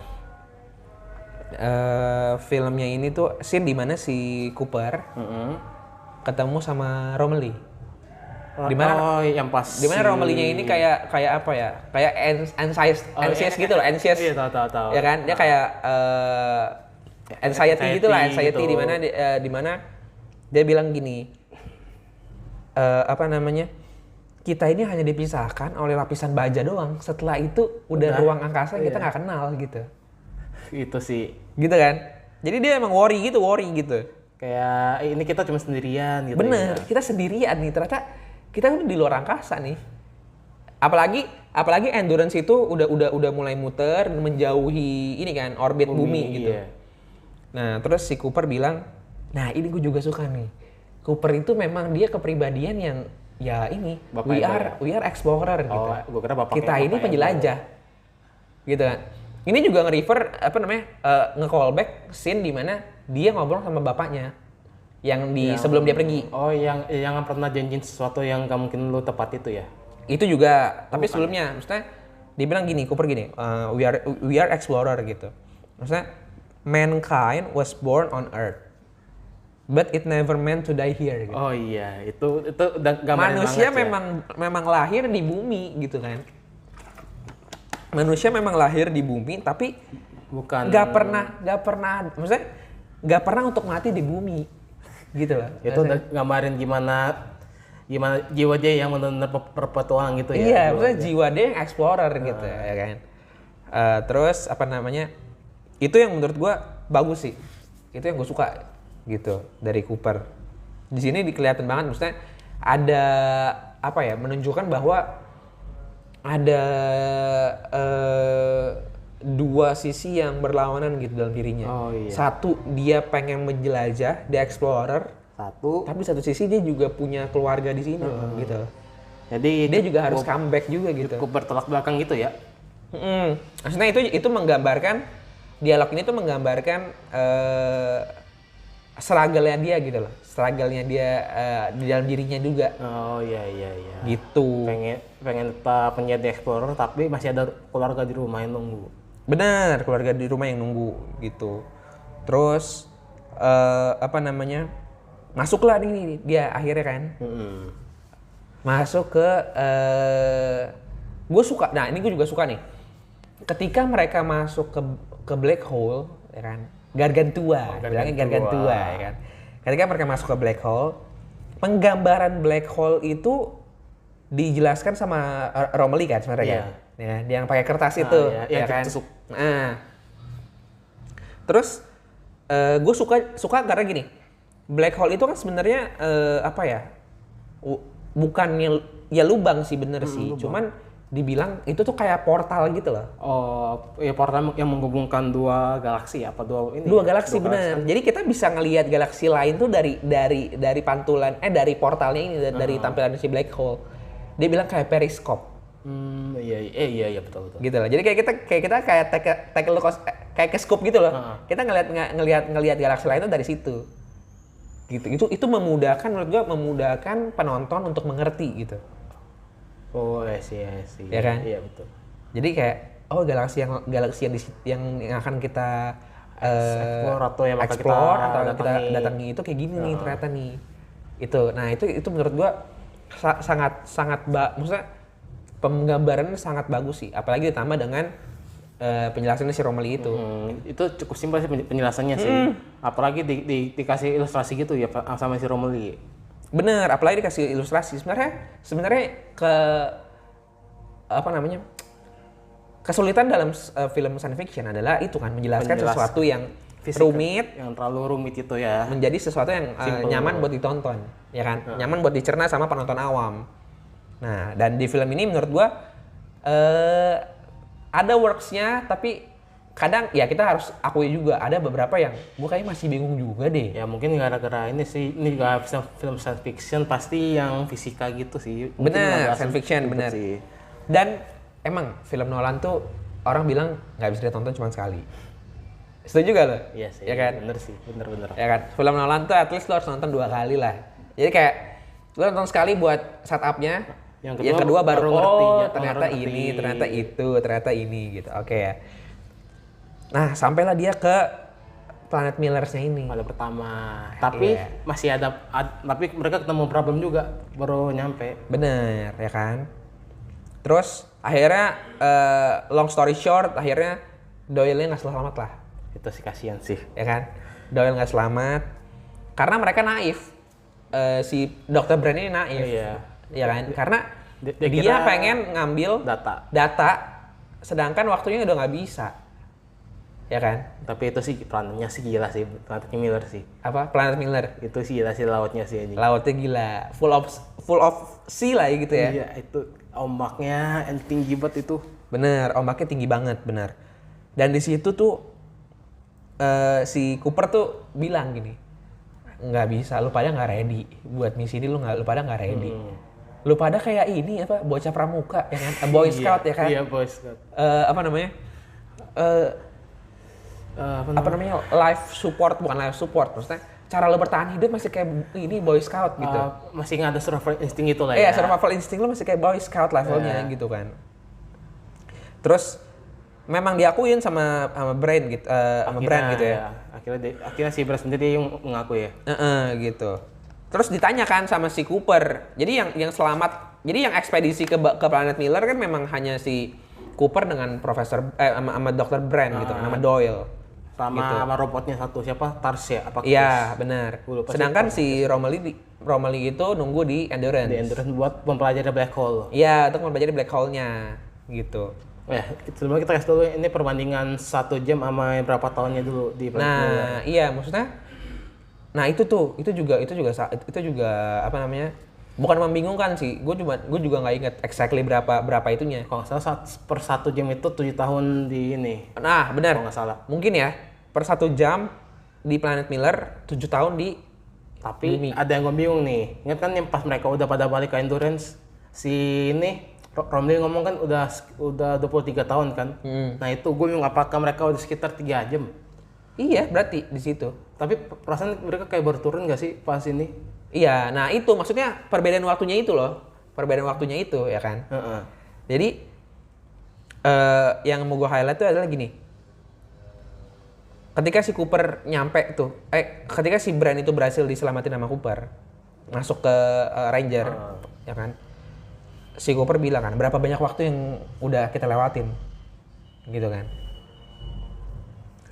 Speaker 1: filmnya ini tuh scene di mana si Cooper ketemu sama Romilly. Di mana Romilly-nya ini kayak apa ya? Kayak anxious gitu loh, anxious.
Speaker 2: Iya, tahu.
Speaker 1: Ya kan? Dia kayak anxiety gitu lah, anxiety gitu. Di mana dia bilang gini. kita ini hanya dipisahkan oleh lapisan baja doang. Setelah itu udah ruang angkasa yang kita nggak kenal gitu.
Speaker 2: Itu sih.
Speaker 1: Gitu kan? Jadi dia emang worry gitu.
Speaker 2: Kayak ini kita cuma sendirian gitu.
Speaker 1: Bener, kita sendirian nih. Ternyata kita udah di luar angkasa nih. Apalagi endurance itu udah mulai muter menjauhi ini kan orbit bumi gitu.
Speaker 2: Iya.
Speaker 1: Nah, terus si Cooper bilang, "Nah, ini gue juga suka nih. Cooper itu memang dia kepribadian yang ya ini, we are explorer gitu.
Speaker 2: Gue kira bapaknya.
Speaker 1: Kita ini penjelajah." Gitu kan. Ini juga nge-refer nge-callback scene di mana dia ngobrol sama bapaknya yang sebelum dia pergi.
Speaker 2: Oh, yang pernah janjiin sesuatu yang gak mungkin lu tepat itu ya?
Speaker 1: Itu juga, tapi sebelumnya, maksudnya dia bilang gini, Cooper gini, we are explorer gitu. Maksudnya mankind was born on Earth, but it never meant to die here. Gitu.
Speaker 2: Oh iya, itu udah gambarin
Speaker 1: manusia
Speaker 2: banget
Speaker 1: memang lahir di bumi gitu kan. Manusia memang lahir di bumi, tapi
Speaker 2: bukan
Speaker 1: nggak pernah, maksudnya nggak pernah untuk mati di bumi, gitu loh.
Speaker 2: Itu udah gambarin gimana jiwa dia yang benar-benar berpetualang gitu ya.
Speaker 1: Iya, maksudnya jiwa dia yang explorer gitu ya kan. Terus apa namanya? Itu yang menurut gua bagus sih. Itu yang gue suka gitu dari Cooper. Di sini kelihatan banget maksudnya ada apa ya? Menunjukkan bahwa ada dua sisi yang berlawanan gitu dalam dirinya.
Speaker 2: Oh, iya.
Speaker 1: Satu, dia pengen menjelajah, dia explorer. Tapi satu sisi dia juga punya keluarga di sini gitu.
Speaker 2: Jadi
Speaker 1: dia juga harus comeback juga gitu.
Speaker 2: Cukup bertolak belakang gitu ya.
Speaker 1: Maksudnya itu menggambarkan dialog ini tuh menggambarkan struggle-nya dia gitu loh. Struggle-nya dia di dalam dirinya juga.
Speaker 2: Oh iya.
Speaker 1: Gitu.
Speaker 2: Pengen tetap menjadi explorer tapi masih ada keluarga di rumah yang nunggu.
Speaker 1: Benar, keluarga di rumah yang nunggu gitu. Terus masuklah nih dia akhirnya kan. Masuk ke gue suka. Nah, ini gue juga suka nih. Ketika mereka masuk ke black hole, ya kan? Gargantua, bilangnya Gargantua, ya kan? Ketika mereka masuk ke black hole, penggambaran black hole itu dijelaskan sama Romilly kan sebenarnya kan? Ya, dia yang pakai kertas itu, ya kan? Nah, terus gue suka karena gini, black hole itu kan sebenarnya bukannya ya lubang sih bener sih, lubang. Cuman dibilang itu tuh kayak portal gitu loh. Oh,
Speaker 2: ya portal yang menghubungkan dua galaksi
Speaker 1: Dua galaksi bener. Jadi kita bisa ngelihat galaksi lain tuh dari pantulan dari portalnya ini dari tampilan si black hole. Dia bilang kayak periskop.
Speaker 2: Iya betul.
Speaker 1: Gitu loh. Jadi kayak kayak ke scope gitu loh. Kita ngelihat galaksi lain tuh dari situ. Gitu. Itu memudahkan menurut gua penonton untuk mengerti gitu.
Speaker 2: Oh, I see.
Speaker 1: Ya kan?
Speaker 2: Iya, betul.
Speaker 1: Jadi kayak galaksi yang akan kita
Speaker 2: explore
Speaker 1: atau kita datangi itu kayak gini nih ternyata nih. Itu. Nah, itu menurut gua sangat maksudnya penggambarannya sangat bagus sih, apalagi ditambah dengan penjelasannya si Romilly itu.
Speaker 2: Itu cukup simpel sih penjelasannya sih. Apalagi dikasih ilustrasi gitu ya sama si Romilly.
Speaker 1: Bener, apalagi dikasih ilustrasi. Sebenarnya kesulitan dalam film science fiction adalah itu kan menjelaskan sesuatu yang rumit,
Speaker 2: yang terlalu rumit itu ya,
Speaker 1: menjadi sesuatu yang nyaman buat ditonton, ya kan? Nyaman buat dicerna sama penonton awam. Nah, dan di film ini menurut gua ada works-nya, tapi kadang ya kita harus akui juga ada beberapa yang gue kayaknya masih bingung juga deh.
Speaker 2: Ya mungkin gara-gara ini juga film science fiction pasti yang fisika gitu sih.
Speaker 1: Bener, science fiction bener sih. Dan emang film Nolan tuh orang bilang nggak bisa ditonton cuma sekali. Setuju gak lo?
Speaker 2: Iya sih.
Speaker 1: Ya kan?
Speaker 2: Bener sih, bener.
Speaker 1: Ya kan? Film Nolan tuh at least lo harus nonton 2 kali lah. Jadi kayak lo nonton sekali buat setupnya, yang kedua baru ngerti. Ternyata ini, ternyata itu, ternyata ini gitu. Oke ya. Nah, sampailah dia ke planet Millers-nya ini.
Speaker 2: Pada pertama. Tapi masih tapi mereka ketemu problem juga baru nyampe.
Speaker 1: Bener, ya kan? Terus akhirnya long story short, akhirnya Doyle-nya nggak selamat lah.
Speaker 2: Itu sih kasihan sih.
Speaker 1: Ya kan? Doyle nggak selamat. Karena mereka naif. Si Dr. Brand ini naif.
Speaker 2: Iya.
Speaker 1: Ya kan? Karena
Speaker 2: Dia
Speaker 1: Dia
Speaker 2: kira
Speaker 1: pengen ngambil
Speaker 2: data.
Speaker 1: sedangkan waktunya udah nggak bisa. Ya kan?
Speaker 2: Tapi itu sih planetnya sih gila sih, planetnya Miller sih.
Speaker 1: Apa? Planet Miller.
Speaker 2: Itu sih gila sih lautnya sih anjing.
Speaker 1: Lautnya gila. Full of sea lah gitu ya.
Speaker 2: Iya, itu ombaknya yang tinggi banget itu.
Speaker 1: Bener, ombaknya tinggi banget, bener. Dan di situ tuh si Cooper tuh bilang gini, nggak bisa, lu pada nggak ready buat misi ini, lu pada nggak ready. Lu pada kayak ini apa, bocah pramuka ya kan, Boy Scout ya kan.
Speaker 2: Iya, Boy Scout.
Speaker 1: Apa namanya? Apa namanya? Life support, bukan life support, maksudnya cara lu bertahan hidup masih kayak ini Boy Scout gitu.
Speaker 2: Masih nggak ada survival instinct itu lah ya.
Speaker 1: Iya, survival instinct lu masih kayak Boy Scout levelnya gitu kan. Terus memang diakuin sama Brain gitu, sama Brand gitu ya.
Speaker 2: Akhirnya si Brand sendiri yang mengaku ya.
Speaker 1: Gitu. Terus ditanyakan sama si Cooper. Jadi yang selamat, jadi yang ekspedisi ke planet Miller kan memang hanya si Cooper dengan sama Dr. Brand gitu, nama Doyle.
Speaker 2: Sama robotnya satu, siapa? Tars ya?
Speaker 1: Iya, benar. Sedangkan si Romilly itu nunggu di Endurance.
Speaker 2: Di Endurance buat mempelajari black hole.
Speaker 1: Iya, untuk mempelajari black hole-nya gitu.
Speaker 2: Sebelumnya kita kasih dulu ini perbandingan 1 jam sama berapa tahunnya dulu di planet Miller.
Speaker 1: Nah, iya maksudnya. Nah itu juga apa namanya? Bukan membingungkan sih. Gue juga nggak inget exactly berapa itunya.
Speaker 2: Kalau nggak salah per 1 jam itu 7 tahun di ini.
Speaker 1: Nah benar.
Speaker 2: Kalau nggak salah.
Speaker 1: Mungkin ya per 1 jam di planet Miller 7 tahun di
Speaker 2: Tapi
Speaker 1: bumi.
Speaker 2: ada yang gue bingung nih. Ingat kan yang pas mereka udah pada balik ke Endurance, si ini Romilly ngomong kan udah 23 tahun kan. Nah itu gue bingung apakah mereka udah sekitar 3 jam.
Speaker 1: Iya berarti di situ.
Speaker 2: Tapi perasaan mereka kayak baru turun nggak sih pas ini?
Speaker 1: Iya, nah itu maksudnya perbedaan waktunya itu loh. Perbedaan waktunya itu ya kan. Jadi yang mau gue highlight tuh adalah gini. Ketika si Cooper nyampe tuh, ketika si Brand itu berhasil diselamatin sama Cooper, masuk ke Ranger, ya kan. Si Cooper bilang kan, berapa banyak waktu yang udah kita lewatin, gitu kan.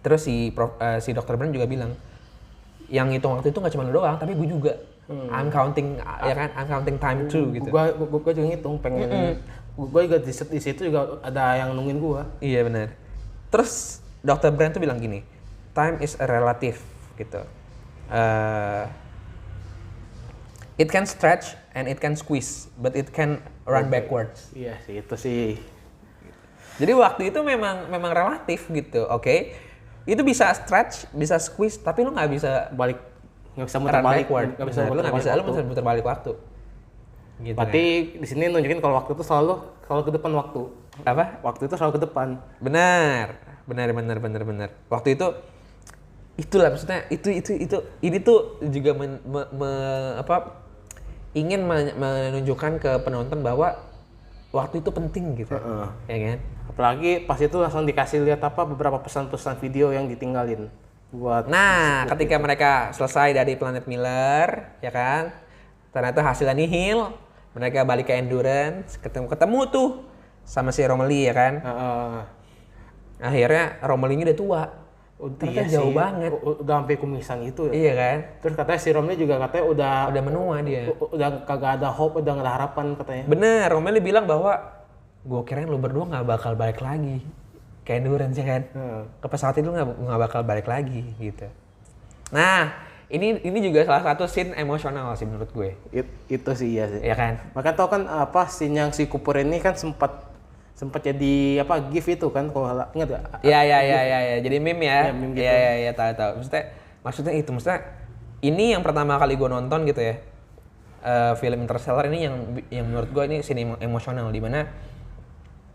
Speaker 1: Terus si Dr. Brand juga bilang, yang hitung waktu itu nggak cuma lu doang, tapi gue juga. I'm counting, ya kan, I'm counting time too, gitu.
Speaker 2: Gue juga ngitung, pengen. Gue juga di situ juga ada yang nungguin gue.
Speaker 1: Iya benar. Terus Dr. Brand tuh bilang gini, time is a relative, gitu. It can stretch and it can squeeze, but it can run backwards.
Speaker 2: Iya sih, itu sih.
Speaker 1: Jadi waktu itu memang relatif gitu, oke? Itu bisa stretch, bisa squeeze, tapi lu nggak bisa
Speaker 2: Nggak bisa muter balik,
Speaker 1: nggak bisa lu bisa muter balik waktu. Gitu
Speaker 2: berarti di sini nunjukin kalau waktu itu selalu ke depan waktu.
Speaker 1: Apa?
Speaker 2: Waktu itu selalu ke depan.
Speaker 1: Benar. Waktu itu itulah maksudnya ini tuh juga ingin menunjukkan ke penonton bahwa waktu itu penting gitu. Ya kan?
Speaker 2: Apalagi pas itu langsung dikasih lihat beberapa pesan-pesan video yang ditinggalin buat.
Speaker 1: Nah, ketika mereka selesai dari planet Miller, ya kan? Ternyata hasilnya nihil. Mereka balik ke Endurance, ketemu tuh sama si Romilly ya kan? Akhirnya Romilly udah tua. Ternyata jauh banget.
Speaker 2: Udah sampai kumisan gitu ya.
Speaker 1: Iya kan?
Speaker 2: Terus katanya si Romilly juga katanya
Speaker 1: udah menua dia.
Speaker 2: Udah kagak ada hope, udah nggak ada harapan katanya.
Speaker 1: Bener, Romilly bilang bahwa gue kirain lu berdua nggak bakal balik lagi ke Endurance ya kan? Ke pesawat itu nggak bakal balik lagi gitu. Nah, ini juga salah satu scene emosional sih menurut gue.
Speaker 2: Itu sih iya sih.
Speaker 1: Ya kan?
Speaker 2: Makanya tau kan scene yang si Cooper ini kan sempat jadi GIF itu kan, kalau ingat gak?
Speaker 1: Iya. Jadi meme ya.
Speaker 2: Iya, meme gitu.
Speaker 1: Iya, tahu. Maksudnya itu, ini yang pertama kali gue nonton gitu ya. Film Interstellar ini yang menurut gue ini scene emosional di mana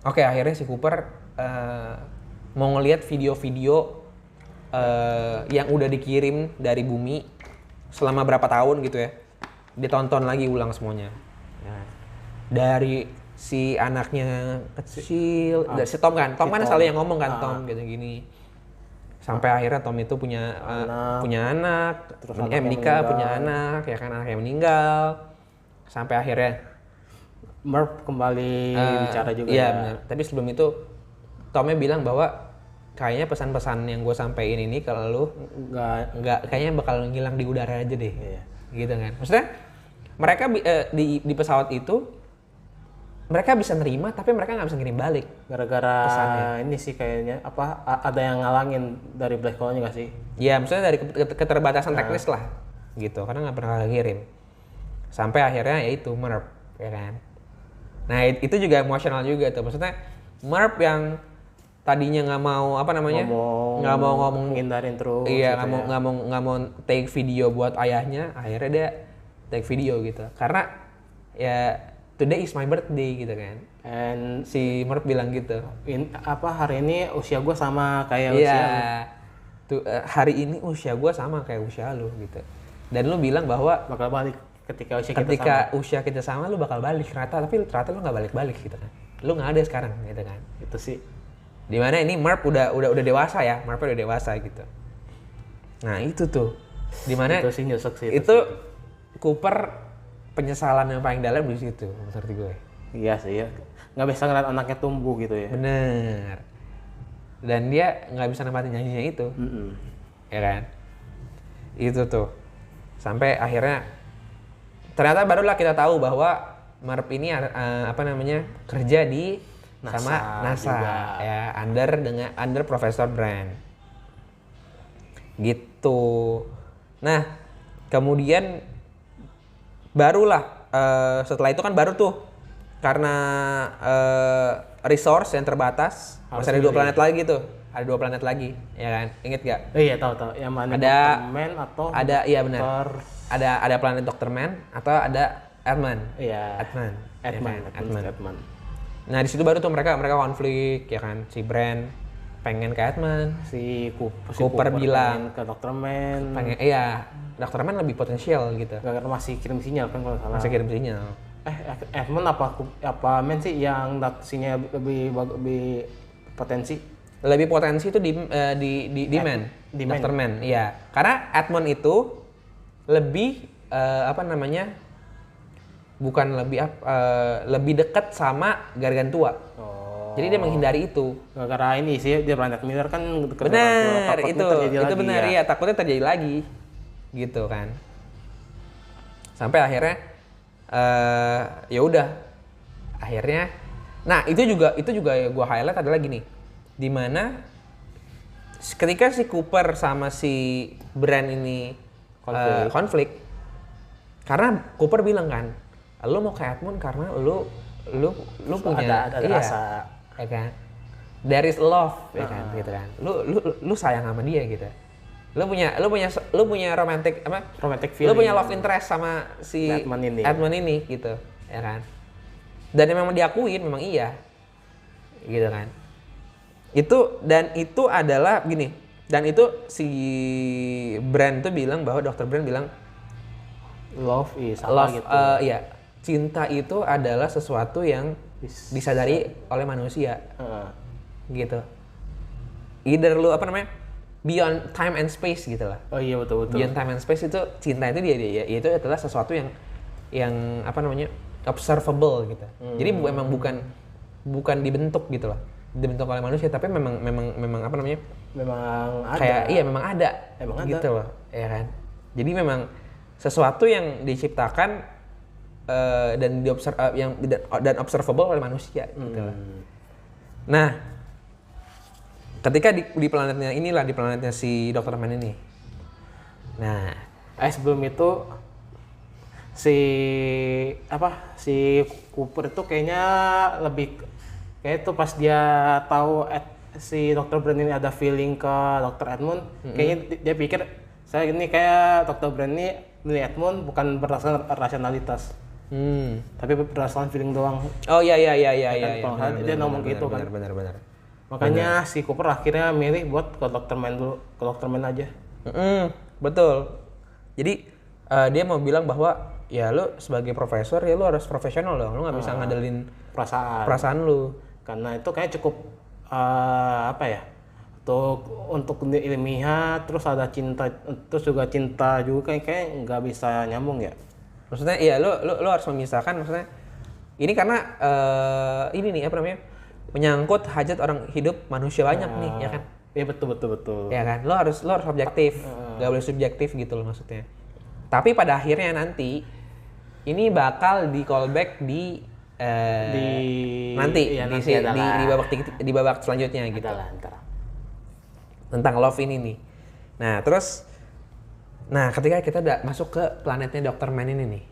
Speaker 1: akhirnya si Cooper mau ngelihat video-video yang udah dikirim dari bumi selama berapa tahun gitu ya, ditonton lagi ulang semuanya. Dari si anaknya kecil, si Tom kan selalu yang ngomong kan, Tom gitu gini. Sampai akhirnya Tom itu punya anak, menikah, punya anak, ya kan, anaknya meninggal. Sampai akhirnya
Speaker 2: Murph kembali bicara juga.
Speaker 1: Iya benar. Tapi sebelum itu Tomnya bilang bahwa kayaknya pesan-pesan yang gue sampein ini kalau lu nggak kayaknya bakal ngilang di udara aja deh.
Speaker 2: Iya.
Speaker 1: Gitu kan. Maksudnya mereka di pesawat itu mereka bisa nerima tapi mereka nggak bisa ngirim balik.
Speaker 2: Gara-gara
Speaker 1: Pesannya.
Speaker 2: ini sih kayaknya ada yang ngalangin dari Black Hole-nya nggak sih?
Speaker 1: Ya maksudnya dari keterbatasan teknis lah gitu, karena nggak pernah kirim. Sampai akhirnya ya itu MERP, ya kan. Nah itu juga emosional juga tuh, maksudnya MERP yang tadinya nggak mau nggak mau ngomong,
Speaker 2: ngindarin terus.
Speaker 1: iya
Speaker 2: gitu
Speaker 1: nggak mau take video buat ayahnya, akhirnya dia take video gitu, karena ya today is my birthday gitu kan.
Speaker 2: And
Speaker 1: Si MERP bilang gitu.
Speaker 2: hari ini usia gue sama kayak
Speaker 1: Iya.
Speaker 2: usia lu.
Speaker 1: Tuh hari ini usia gue sama kayak usia lu gitu. Dan lu bilang bahwa
Speaker 2: Bakal balik ketika usia kita sama.
Speaker 1: ketika usia kita sama lu bakal balik ternyata lu nggak balik gitu kan. Lu nggak ada sekarang gitu kan.
Speaker 2: Itu sih.
Speaker 1: Dimana ini MERP udah dewasa ya, MERP udah dewasa gitu. Nah itu tuh. Dimana
Speaker 2: Itu sih nyesek sih.
Speaker 1: itu Cooper penyesalan yang paling dalam di situ menurut gue.
Speaker 2: Iya sih ya. Nggak bisa ngeliat anaknya tumbuh gitu ya.
Speaker 1: Bener. Dan dia nggak bisa nempatin nyanyinya itu. Ya kan? Itu tuh. Sampai akhirnya ternyata barulah kita tahu bahwa MERP ini kerja di sama NASA
Speaker 2: juga.
Speaker 1: ya, under Profesor Brand. Gitu. Nah, kemudian barulah setelah itu kan baru tuh karena resource yang terbatas, masih ada 2 planet lagi tuh. Ada 2 planet lagi, ya kan? Ingat gak?
Speaker 2: Iya tahu. Yang mana
Speaker 1: Ada-
Speaker 2: Dr. Man atau
Speaker 1: Ada, iya benar.
Speaker 2: Dr.
Speaker 1: Ada planet Dr. Man atau ada Edman.
Speaker 2: Iya.
Speaker 1: Edman.
Speaker 2: Edman.
Speaker 1: Ya kan? Edman.
Speaker 2: Edman.
Speaker 1: Nah, di situ baru tuh mereka konflik, ya kan? Si Brand pengen ke Edman.
Speaker 2: Si
Speaker 1: Cooper bilang
Speaker 2: pengen ke Dr. Man.
Speaker 1: Pengen, iya, Dr. Man lebih potensial gitu.
Speaker 2: Gara-gara masih kirim sinyal kan kalau salah.
Speaker 1: Masih kirim sinyal.
Speaker 2: Edmund apa Man sih yang sinyal lebih potensi?
Speaker 1: Lebih potensi itu di Man.
Speaker 2: di
Speaker 1: Dr. Man, iya. Karena Edmund itu lebih bukan lebih dekat sama Gargantua.
Speaker 2: Oh.
Speaker 1: Jadi dia menghindari itu.
Speaker 2: Gara-gara ini sih dia planet Miller kan deket
Speaker 1: Benar,
Speaker 2: Gargantua, takutnya terjadi
Speaker 1: itu
Speaker 2: lagi
Speaker 1: benar
Speaker 2: ya.
Speaker 1: ya, takutnya terjadi lagi. Gitu kan. Sampai akhirnya ya udah. Akhirnya nah, itu juga gua highlight adalah gini. Dimana ketika si Cooper sama si Brand ini konflik, karena Cooper bilang kan, lu mau ke Edmund karena lu punya
Speaker 2: ada rasa,
Speaker 1: ya kan, there is love, ya kan, gitu kan, lu sayang sama dia gitu, lu punya romantic
Speaker 2: feeling,
Speaker 1: lu punya love interest sama si Edmund ini gitu, ya kan, dan memang diakuin memang iya, gitu kan. Itu adalah gini, dan itu si Brand tuh bilang bahwa Dr. Brand bilang
Speaker 2: love gitu.
Speaker 1: Iya, cinta itu adalah sesuatu yang disadari oleh manusia, gitu. Either lu beyond time and space gitu lah.
Speaker 2: Oh iya betul.
Speaker 1: Beyond time and space itu cinta itu dia itu adalah sesuatu yang observable gitu. Jadi memang bukan dibentuk gitu lah. Dibentuk oleh manusia, tapi memang
Speaker 2: memang ada.
Speaker 1: Kayak memang ada.
Speaker 2: Emang ada.
Speaker 1: Gitu loh, ya kan. Jadi memang sesuatu yang diciptakan dan dan observable oleh manusia gitu loh. Nah, ketika di planetnya inilah, di planetnya si Dr. Man ini. Nah,
Speaker 2: sebelum itu si Cooper itu kayaknya kayak itu pas dia tahu si Dr. Brand ini ada feeling ke Dr. Edmund, kayaknya dia pikir saya ini kayak Dr. Brand ini milih Edmund bukan berdasarkan rasionalitas, tapi berdasarkan feeling doang.
Speaker 1: Oh iya.
Speaker 2: Dia ngomong gitu kan.
Speaker 1: Benar.
Speaker 2: Makanya si Cooper akhirnya milih buat ke Dr. Man dulu, ke Dr. Man aja.
Speaker 1: Betul. Jadi dia mau bilang bahwa ya lu sebagai profesor ya lu harus profesional dong, lu nggak bisa ngandelin perasaan lu.
Speaker 2: Karena itu kayak cukup untuk ilmiah, terus ada cinta, terus juga cinta juga kayak nggak bisa nyambung ya.
Speaker 1: Maksudnya iya lu harus memisahkan, maksudnya ini karena ini nih menyangkut hajat orang hidup manusia banyak nih, ya kan?
Speaker 2: Iya betul.
Speaker 1: Ya kan, lu harus objektif, nggak boleh subjektif gitu loh maksudnya. Tapi pada akhirnya nanti ini bakal di callback di nanti
Speaker 2: iya,
Speaker 1: di,
Speaker 2: nanti adalah,
Speaker 1: di babak selanjutnya gitu.
Speaker 2: adalah ntar.
Speaker 1: Tentang love ini nih. Nah, ketika kita udah masuk ke planetnya Dr. Man ini nih.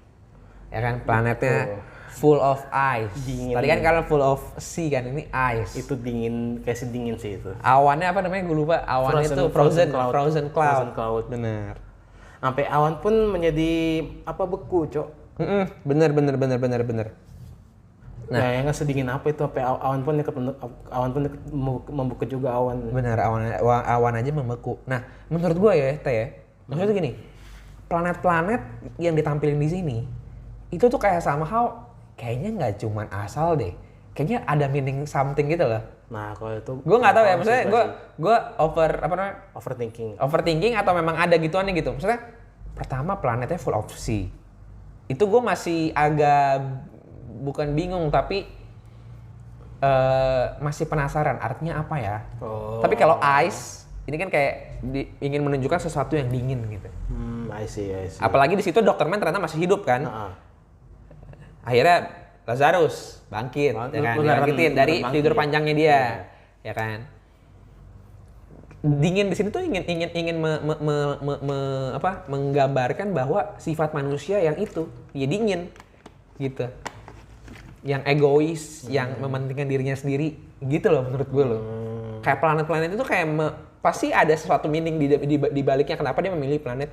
Speaker 1: Ya kan, planetnya full of ice.
Speaker 2: Dingin.
Speaker 1: Tadi kan kalau full of sea kan, ini ice.
Speaker 2: Itu dingin, kayak sedingin sih itu.
Speaker 1: Awannya apa namanya? Gue lupa. Awannya itu frozen cloud.
Speaker 2: Frozen cloud.
Speaker 1: Bener.
Speaker 2: Sampai awan pun menjadi apa, beku, Cok.
Speaker 1: Bener.
Speaker 2: Nah, yang sedingin apa itu, sampai awan pun membeku juga awan.
Speaker 1: Bener, awan aja membeku. Nah, menurut gue ya, Teh ya. Maksudnya gini, planet-planet yang ditampilin di sini, itu tuh kayak somehow, kayaknya nggak cuman asal deh. Kayaknya ada meaning something gitu loh.
Speaker 2: Nah, kalau itu
Speaker 1: Gue nggak tahu ya, maksudnya gue overthinking atau memang ada gituannya gitu. Maksudnya pertama planetnya full of sea. Itu gue masih agak bukan bingung tapi masih penasaran artinya apa ya. Tapi kalau ice ini kan kayak ingin menunjukkan sesuatu yang dingin gitu.
Speaker 2: I see.
Speaker 1: Apalagi di situ Dr. Man ternyata masih hidup kan. Akhirnya Lazarus bangkit, ya kan? Dibangkitin dari tidur panjangnya dia, ya kan? Dingin di sini tuh ingin menggambarkan bahwa sifat manusia yang itu, ya dingin, gitu. Yang egois, yang mementingkan dirinya sendiri, gitu loh menurut gue loh. Kayak planet-planet itu kayak pasti ada sesuatu meaning di baliknya kenapa dia memilih planet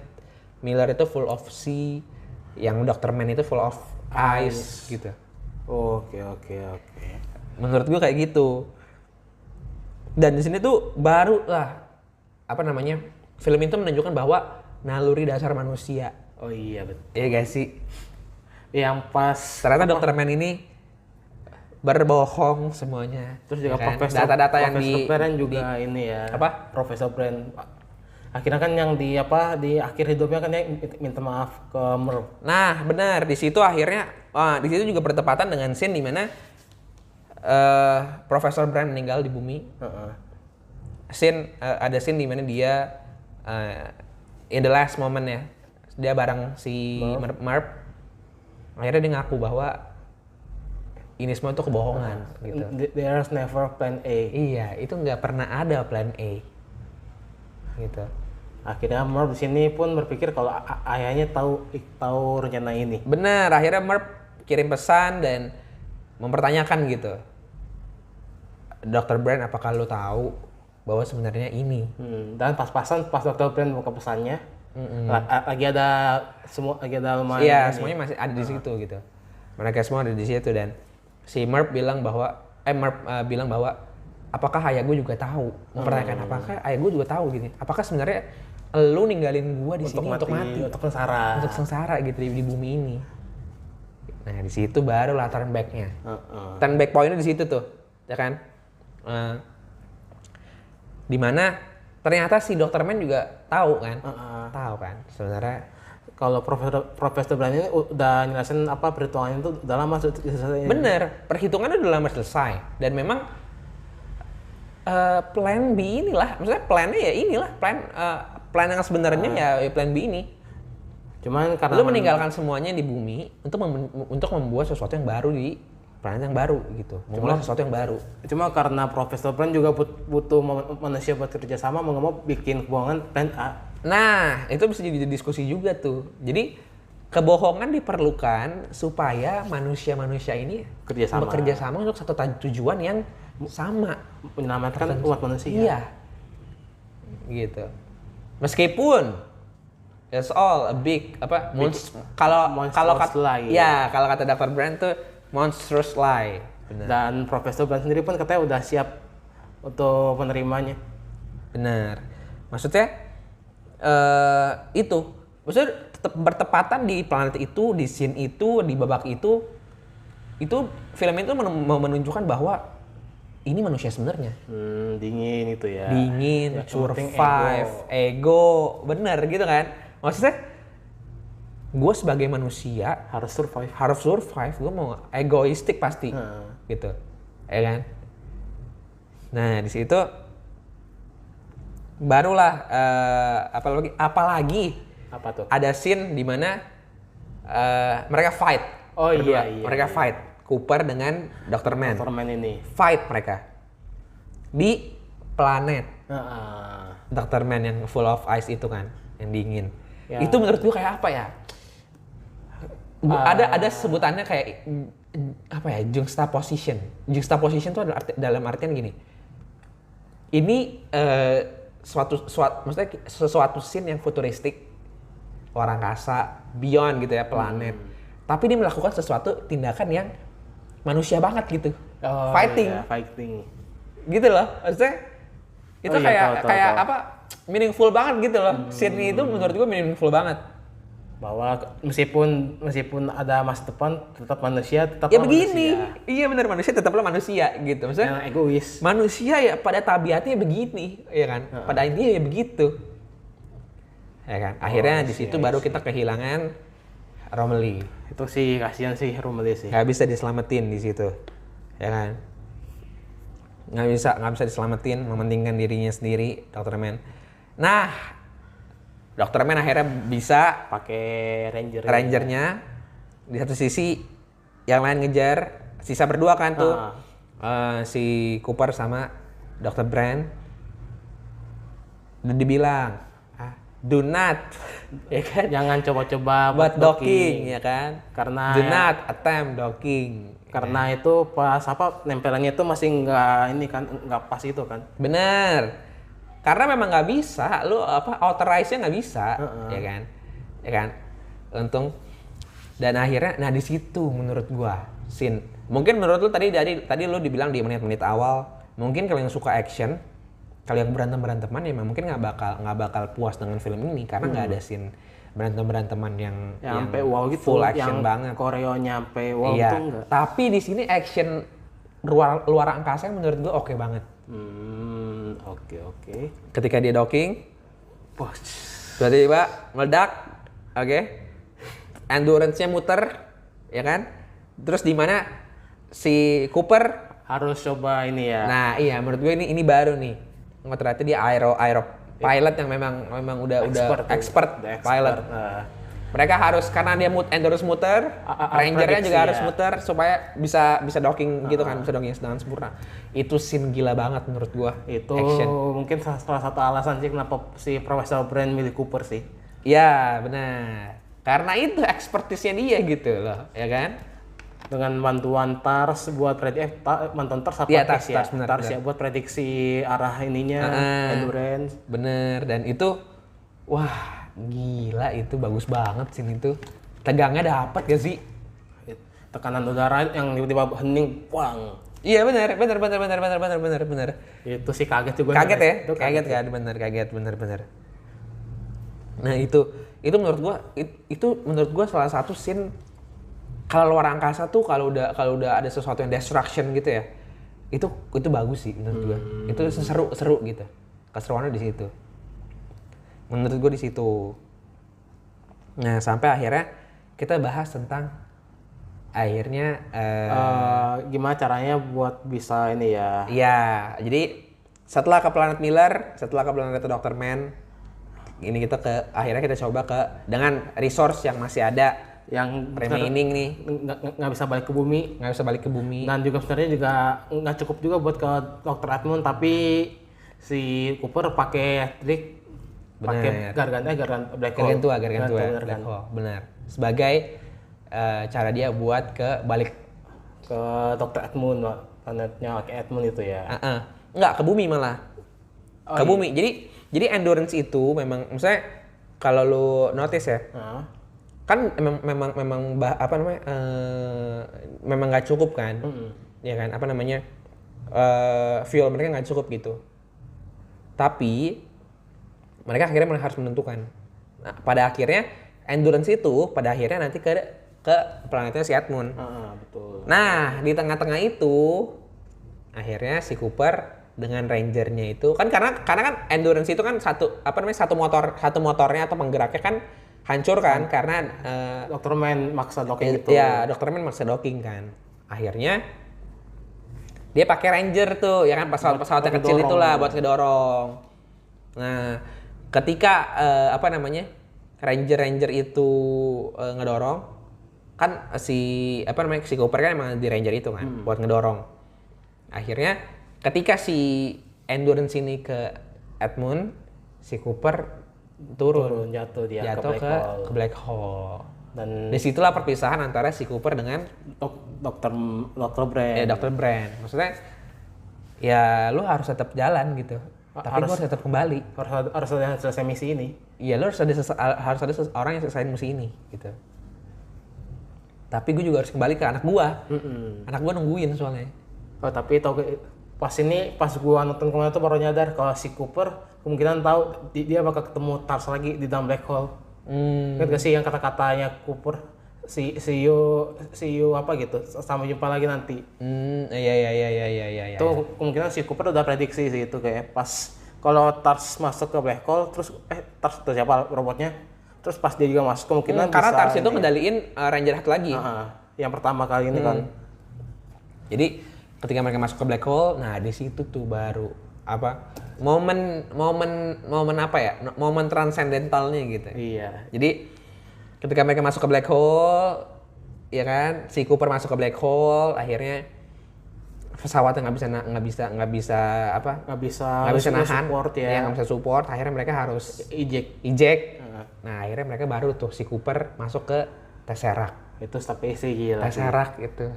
Speaker 1: Miller itu full of sea, yang Dr. Man itu full of ice gitu.
Speaker 2: Oke.
Speaker 1: Menurut gue kayak gitu. Dan di sini tuh baru lah film itu menunjukkan bahwa naluri dasar manusia.
Speaker 2: Oh iya betul.
Speaker 1: Iya gak sih?
Speaker 2: Yang pas
Speaker 1: ternyata Dr. Man ini berbohong semuanya.
Speaker 2: Terus juga
Speaker 1: ya kan?
Speaker 2: Profesor
Speaker 1: Data-data yang
Speaker 2: Brand juga ini ya.
Speaker 1: Apa?
Speaker 2: Profesor Brand. Akhirnya kan yang di akhir hidupnya kan dia minta maaf ke Merv.
Speaker 1: Nah, benar. Di situ akhirnya di situ juga bertepatan dengan scene di mana Profesor Brand meninggal di bumi. Ada scene di mana dia in the last moment ya. Dia bareng si Merv. Akhirnya dia ngaku bahwa ini semua itu kebohongan gitu.
Speaker 2: There's never plan A.
Speaker 1: Iya, itu nggak pernah ada plan A. Gitu.
Speaker 2: Akhirnya Merv di sini pun berpikir kalau ayahnya tahu rencana ini.
Speaker 1: Benar, akhirnya Merv kirim pesan dan mempertanyakan gitu. Dr. Brand, apakah lo tahu bahwa sebenarnya ini?
Speaker 2: Dan pas Dr. Brand buka pesannya, lagi ada lumayan.
Speaker 1: Iya, semuanya masih ada di situ gitu. Mereka semua ada di situ dan si Merv bilang bahwa bilang bahwa apakah ayah gue juga tahu? Mempertanyakan apakah ayah gue juga tahu gini. Apakah sebenarnya lu ninggalin gue di sini untuk mati,
Speaker 2: untuk sengsara
Speaker 1: gitu di bumi ini. Nah, di situ baru lah turn back-nya. Turn back point-nya di situ tuh, ya kan? Dimana ternyata si Dr. Man juga tahu kan? Tahu kan sebenarnya.
Speaker 2: Kalau Profesor Brand ini udah jelasin perhitungan itu udah lama selesai.
Speaker 1: Bener, perhitungannya udah lama selesai dan memang plan B inilah, maksudnya plannya ya inilah plan yang sebenarnya ya plan B ini.
Speaker 2: Cuman karena
Speaker 1: lu meninggalkan semuanya di bumi untuk membuat sesuatu yang baru di planet yang baru gitu, memulai sesuatu yang baru.
Speaker 2: Cuma karena Profesor Brand juga butuh manusia buat kerja sama, mau nggak mau bikin kebohongan plan A.
Speaker 1: Nah, itu bisa jadi diskusi juga tuh. Jadi kebohongan diperlukan supaya manusia-manusia ini bekerja sama untuk satu tujuan yang sama,
Speaker 2: menyelamatkan umat manusia.
Speaker 1: Iya. Gitu. Meskipun it's all a big kalau kata Dr. Brand tuh monstrous lie. Benar.
Speaker 2: Dan Profesor Brand sendiri pun katanya udah siap untuk menerimanya.
Speaker 1: Benar. Maksudnya maksudnya tetap bertepatan di planet itu, di scene itu, di babak itu film itu menunjukkan bahwa ini manusia sebenarnya.
Speaker 2: Dingin itu ya.
Speaker 1: Dingin, survive, ego, bener gitu kan. Maksudnya gue sebagai manusia
Speaker 2: harus
Speaker 1: survive, gue mau egoistik pasti, gitu, ya kan. Nah di situ barulah apalagi
Speaker 2: apa tuh?
Speaker 1: Ada scene di mana mereka fight.
Speaker 2: Oh
Speaker 1: berdua.
Speaker 2: iya.
Speaker 1: Mereka fight Cooper dengan Dr. Man.
Speaker 2: Dr. Man ini.
Speaker 1: Fight mereka di planet
Speaker 2: Heeh.
Speaker 1: Dr. Man yang full of ice itu kan, yang dingin.
Speaker 2: Ya.
Speaker 1: Itu menurut gua kayak apa ya? Ada sebutannya kayak apa ya? Juxtaposition. Juxtaposition itu dalam artian gini. Ini maksudnya sesuatu scene yang futuristik, luar angkasa, beyond gitu ya, planet. Tapi dia melakukan sesuatu tindakan yang manusia banget gitu.
Speaker 2: Oh,
Speaker 1: fighting.
Speaker 2: Iya, fighting.
Speaker 1: Gitu loh. Maksudnya itu
Speaker 2: Iya, tahu.
Speaker 1: apa? Meaningful banget gitu loh. Scene itu menurut gua meaningful banget.
Speaker 2: Bahwa meskipun ada masa depan, tetap manusia tetap
Speaker 1: Ya begini. Iya benar, manusia tetaplah manusia gitu. Maksudnya
Speaker 2: yang egois.
Speaker 1: manusia ya pada tabiatnya begini, ya kan? Pada intinya ya begitu. Ya kan? Akhirnya di situ baru kita kehilangan Romilly.
Speaker 2: Itu sih kasihan sih Romilly sih.
Speaker 1: Nggak bisa diselamatin di situ. Ya kan? Nggak bisa diselamatin, mementingkan dirinya sendiri, Dr. Man. Nah, Dr. Man akhirnya bisa
Speaker 2: Pakai
Speaker 1: rangernya. Di satu sisi yang lain ngejar, sisa berdua kan tuh. Si Cooper sama Dr. Brand. Dan dibilang, do not, ya kan?
Speaker 2: Jangan coba-coba
Speaker 1: Buat docking, ya kan?
Speaker 2: Karena
Speaker 1: do not attempt docking.
Speaker 2: Karena itu pas nempelannya itu masih nggak pas itu kan.
Speaker 1: Bener. Karena memang nggak bisa, lu authorize-nya nggak bisa, ya kan? Ya kan? Untung. Dan akhirnya, nah di situ menurut gua, scene. Mungkin menurut lu tadi lu dibilang di menit-menit awal, mungkin kalau yang suka action, kalau yang beranteman ya mungkin nggak bakal puas dengan film ini karena nggak ada scene beranteman yang
Speaker 2: sampai wow gitu,
Speaker 1: full action
Speaker 2: yang
Speaker 1: banget.
Speaker 2: koreonya sampai wow
Speaker 1: Iya.
Speaker 2: itu enggak.
Speaker 1: Tapi di sini action luar angkasa menurut gua oke banget.
Speaker 2: Oke.
Speaker 1: Ketika dia docking,
Speaker 2: Wah,
Speaker 1: tiba-tiba meledak, oke. Endurance-nya muter, ya kan? Terus di mana si Cooper?
Speaker 2: harus coba ini ya.
Speaker 1: Nah iya, menurut gue ini baru nih. Oh, ternyata dia aero pilot yang memang udah expert pilot. Mereka harus karena dia endurance muter, rangernya juga harus muter supaya bisa docking gitu kan, bisa docking dengan sempurna. Itu scene gila banget menurut gua.
Speaker 2: Itu
Speaker 1: action.
Speaker 2: mungkin salah satu alasan sih kenapa si Profesor Brand milih Cooper sih.
Speaker 1: Iya benar. Karena itu expertise-nya dia gitu loh, ya kan?
Speaker 2: Dengan bantuan TARS buat bantuan TARS apa
Speaker 1: Iya,
Speaker 2: benar.
Speaker 1: TARS
Speaker 2: Ya buat prediksi arah ininya, endurance.
Speaker 1: Bener, dan itu wah gila, itu bagus banget sini tuh. Tegangnya dapet gak sih?
Speaker 2: Tekanan udara yang tiba-tiba hening, wang.
Speaker 1: Iya bener.
Speaker 2: Itu sih kaget juga.
Speaker 1: Kaget ya?
Speaker 2: Itu
Speaker 1: Kaget kan? Bener. Nah itu menurut gua salah satu scene kalau luar angkasa tuh kalau udah ada sesuatu yang destruction gitu ya, itu bagus sih menurut gua. Itu seru gitu. Keseruannya di situ. Menurut gua di situ. Nah sampai akhirnya kita bahas tentang akhirnya
Speaker 2: gimana caranya buat bisa ini ya?
Speaker 1: Iya, jadi setelah ke planet Miller, setelah ke planet Dr. Man, ini kita akhirnya kita coba dengan resource yang masih ada,
Speaker 2: yang
Speaker 1: remaining nih,
Speaker 2: nggak bisa balik ke bumi, dan juga sebenarnya juga nggak cukup juga buat ke Dr. Edmund, tapi si Cooper pakai trik Gargantua Black Hole,
Speaker 1: benar, sebagai cara dia buat balik
Speaker 2: ke Dr. Edmund, planetnya Edmund itu ya.
Speaker 1: Nggak ke bumi malah, ke bumi. Jadi endurance itu memang, misalnya kalau lu notice ya, kan memang memang nggak cukup kan, ya kan, fuel mereka nggak cukup gitu. Tapi mereka akhirnya harus menentukan. Nah, pada akhirnya endurance itu pada akhirnya nanti ke planetnya si Edmund.
Speaker 2: Betul.
Speaker 1: Nah di tengah-tengah itu akhirnya si Cooper dengan rangernya itu kan karena kan endurance itu kan satu motornya atau penggeraknya kan hancur kan karena
Speaker 2: Dr. Man maksa docking itu.
Speaker 1: Iya, Dr. Man maksa docking kan. Akhirnya dia pakai ranger tuh ya kan, pesawat yang kecil itulah buat ngedorong. Nah, ketika ranger itu ngedorong, kan si Cooper kan emang di Ranger itu kan buat ngedorong. Akhirnya ketika si Endurance ini ke Edmund, si Cooper turun
Speaker 2: jatuh dia
Speaker 1: ke Black Hole.
Speaker 2: Dan
Speaker 1: disitulah perpisahan antara si Cooper dengan
Speaker 2: Dr. Brand.
Speaker 1: Dr. Brand. Maksudnya ya lu harus tetap jalan gitu. Tapi lu harus tetap kembali.
Speaker 2: Harus ada yang selesai misi ini.
Speaker 1: Iya, lu harus ada orang yang selesai misi ini gitu. Tapi gue juga harus kembali ke anak gua. Anak gua nungguin soalnya.
Speaker 2: Oh, tapi pas gua nonton kemarin tuh baru nyadar kalau si Cooper kemungkinan tahu dia bakal ketemu Tars lagi di dalam Black Hole. Kan gak sih yang kata-katanya Cooper see you apa gitu, sampai jumpa lagi nanti.
Speaker 1: Iya.
Speaker 2: Itu kemungkinan si Cooper udah prediksi sih itu kayak pas kalau Tars masuk ke Black Hole terus Tars itu siapa robotnya? Terus pas dia juga masuk kemungkinan
Speaker 1: karena
Speaker 2: bisa
Speaker 1: Tars itu ngendaliin Ranger Hat lagi.
Speaker 2: Yang pertama kali ini kan.
Speaker 1: Jadi ketika mereka masuk ke Black Hole, nah di situ tuh baru apa? Momen apa ya? Momen transcendentalnya gitu.
Speaker 2: Iya.
Speaker 1: Jadi ketika mereka masuk ke Black Hole, ya kan, si Cooper masuk ke Black Hole, akhirnya pesawatnya nggak bisa nahan,
Speaker 2: support,
Speaker 1: nggak bisa support, akhirnya mereka harus eject. Nah akhirnya mereka baru tuh si Cooper masuk ke Tesseract.
Speaker 2: Itu tapi sih gila.
Speaker 1: Tesseract itu.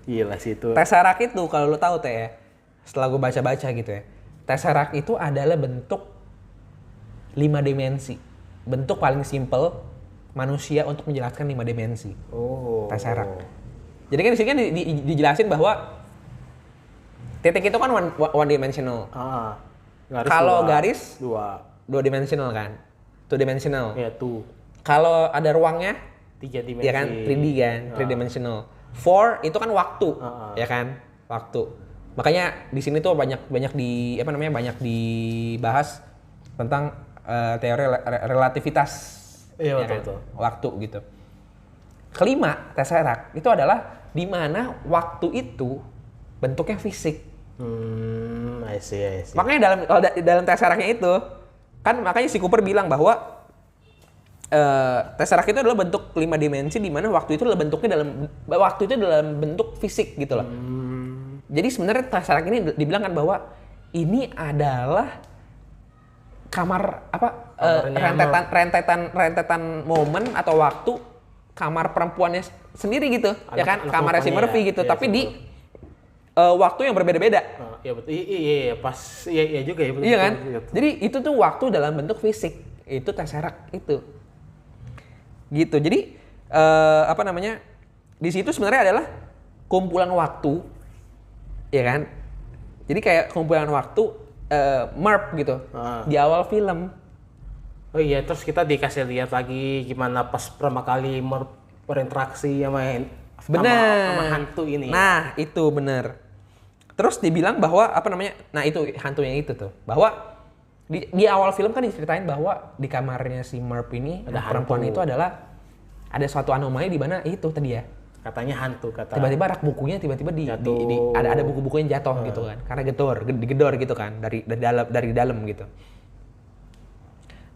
Speaker 2: Gila sih itu.
Speaker 1: Tesseract itu kalau lu tahu teh ya, setelah gue baca-baca gitu ya, Tesseract itu adalah bentuk 5 dimensi, bentuk paling simple manusia untuk menjelaskan 5 dimensi. Tesseract. Jadi kan di sini kan dijelasin bahwa titik itu kan one dimensional. Kalau garis 2 dimensional kan, 2 dimensional.
Speaker 2: Iya, tuh.
Speaker 1: Kalau ada ruangnya
Speaker 2: 3 dimensi.
Speaker 1: Ya kan, 3D kan, 3 dimensional. 4 itu kan waktu, ya kan, waktu. Makanya di sini tuh banyak dibahas tentang teori relativitas,
Speaker 2: iya,
Speaker 1: ya
Speaker 2: betul.
Speaker 1: Waktu gitu. Kelima, Tesseract itu adalah di mana waktu itu bentuknya fisik.
Speaker 2: I see.
Speaker 1: Makanya dalam Tesseract-nya itu kan makanya si Cooper bilang bahwa Tesseract itu adalah bentuk 5 dimensi di mana waktu itu dalam bentuk fisik gitu loh. Jadi sebenarnya Tesseract ini dibilang kan bahwa ini adalah kamar rentetan momen atau waktu kamar perempuannya sendiri gitu, ya kan? Kamarnya si Murphy gitu, tapi di waktu yang berbeda-beda.
Speaker 2: Iya betul. Iya pas iya juga ya.
Speaker 1: Iya kan? Jadi itu tuh waktu dalam bentuk fisik. Itu Tesseract itu. Gitu. Jadi di situ sebenarnya adalah kumpulan waktu, ya kan? Jadi kayak kumpulan waktu MERP gitu di awal film.
Speaker 2: Oh iya, terus kita dikasih lihat lagi gimana pas pertama kali MERP berinteraksi sama hantu ini.
Speaker 1: Nah itu bener. Terus dibilang bahwa nah itu hantunya itu tuh, bahwa di awal film kan diceritain bahwa di kamarnya si Murph ini ada perempuan itu adalah ada suatu anomali di mana itu tadi ya.
Speaker 2: Katanya hantu
Speaker 1: Tiba-tiba rak bukunya tiba-tiba ada buku-buku yang jatuh gitu kan. Karena digedor gitu kan dari dalam gitu.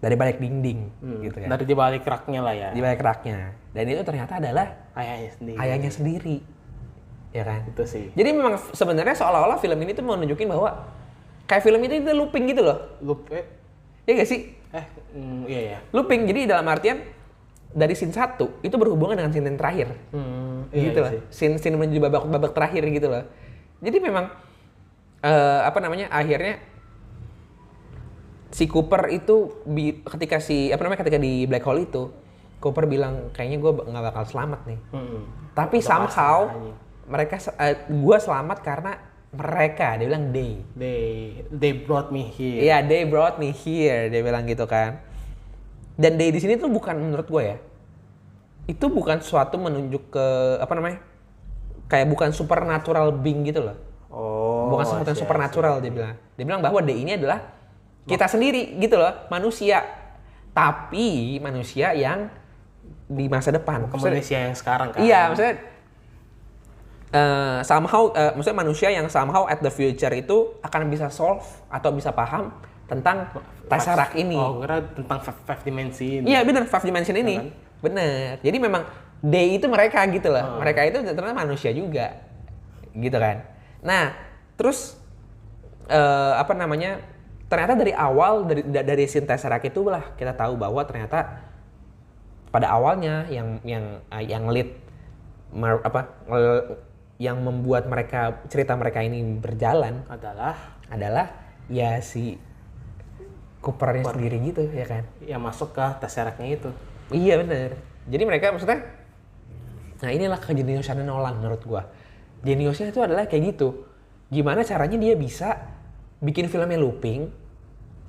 Speaker 1: Dari balik dinding gitu kan.
Speaker 2: Dari di balik raknya lah ya.
Speaker 1: Di balik raknya. Dan itu ternyata adalah ayahnya sendiri. Ya kan?
Speaker 2: Itu sih.
Speaker 1: Jadi memang sebenarnya seolah-olah film ini tuh mau nunjukin bahwa kayak film itu looping gitu loh. Iya gak sih?
Speaker 2: Iya.
Speaker 1: Looping, jadi dalam artian dari scene 1 itu berhubungan dengan scene yang terakhir. Gitu loh. Scene menuju babak terakhir gitu loh. Jadi memang akhirnya si Cooper itu ketika di Black Hole itu Cooper bilang kayaknya gue nggak bakal selamat nih. Tapi somehow gue selamat karena mereka, dia bilang
Speaker 2: they brought me here.
Speaker 1: Iya, they brought me here, dia bilang gitu kan. Dan they di sini tuh bukan menurut gue ya, itu bukan suatu menunjuk ke kayak bukan supernatural being gitu loh. Bukan sesuatu yang supernatural dia bilang. Dia bilang bahwa they ini adalah kita sendiri gitu loh, manusia. Tapi manusia yang di masa depan.
Speaker 2: Manusia yang sekarang kan.
Speaker 1: Iya, maksudnya maksudnya manusia yang somehow at the future itu akan bisa solve atau bisa paham tentang Tesseract ini.
Speaker 2: Kira tentang 5 dimensi ini.
Speaker 1: Iya benar, 5 dimension ini. Kan? Bener. Jadi memang They itu mereka gitu loh. Mereka itu ternyata manusia juga. Gitu kan. Nah, terus apa namanya? Ternyata dari awal dari scene Tesseract itu lah kita tahu bahwa ternyata pada awalnya yang lead yang membuat cerita mereka ini berjalan adalah ya si Coopernya sendiri gitu ya kan.
Speaker 2: Yang masuk ke Tesseract-nya itu.
Speaker 1: Iya benar. Jadi mereka maksudnya, nah inilah kejeniusan Nolan menurut gua. Jeniusnya itu adalah kayak gitu. Gimana caranya dia bisa bikin filmnya looping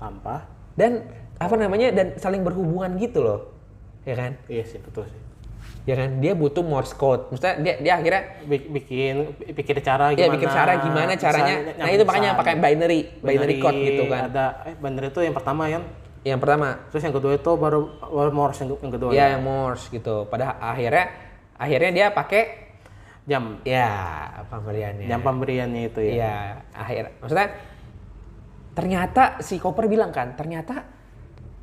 Speaker 2: Tanpa.
Speaker 1: dan dan saling berhubungan gitu loh. Ya kan?
Speaker 2: Iya sih, betul sih.
Speaker 1: Ya kan? Dia butuh Morse code. Maksudnya dia akhirnya
Speaker 2: bikin cara gimana.
Speaker 1: Iya, bikin cara gimana caranya. Nah, itu makanya pakai binary code gitu kan.
Speaker 2: Ada binary itu yang pertama kan.
Speaker 1: Yang pertama.
Speaker 2: Terus yang kedua itu baru Morse yang kedua.
Speaker 1: Iya, yang Morse gitu. Pada akhirnya dia pakai
Speaker 2: jam.
Speaker 1: Ya, pemberiannya.
Speaker 2: Jam pemberiannya itu ya.
Speaker 1: Iya, maksudnya ternyata si Cooper bilang kan, ternyata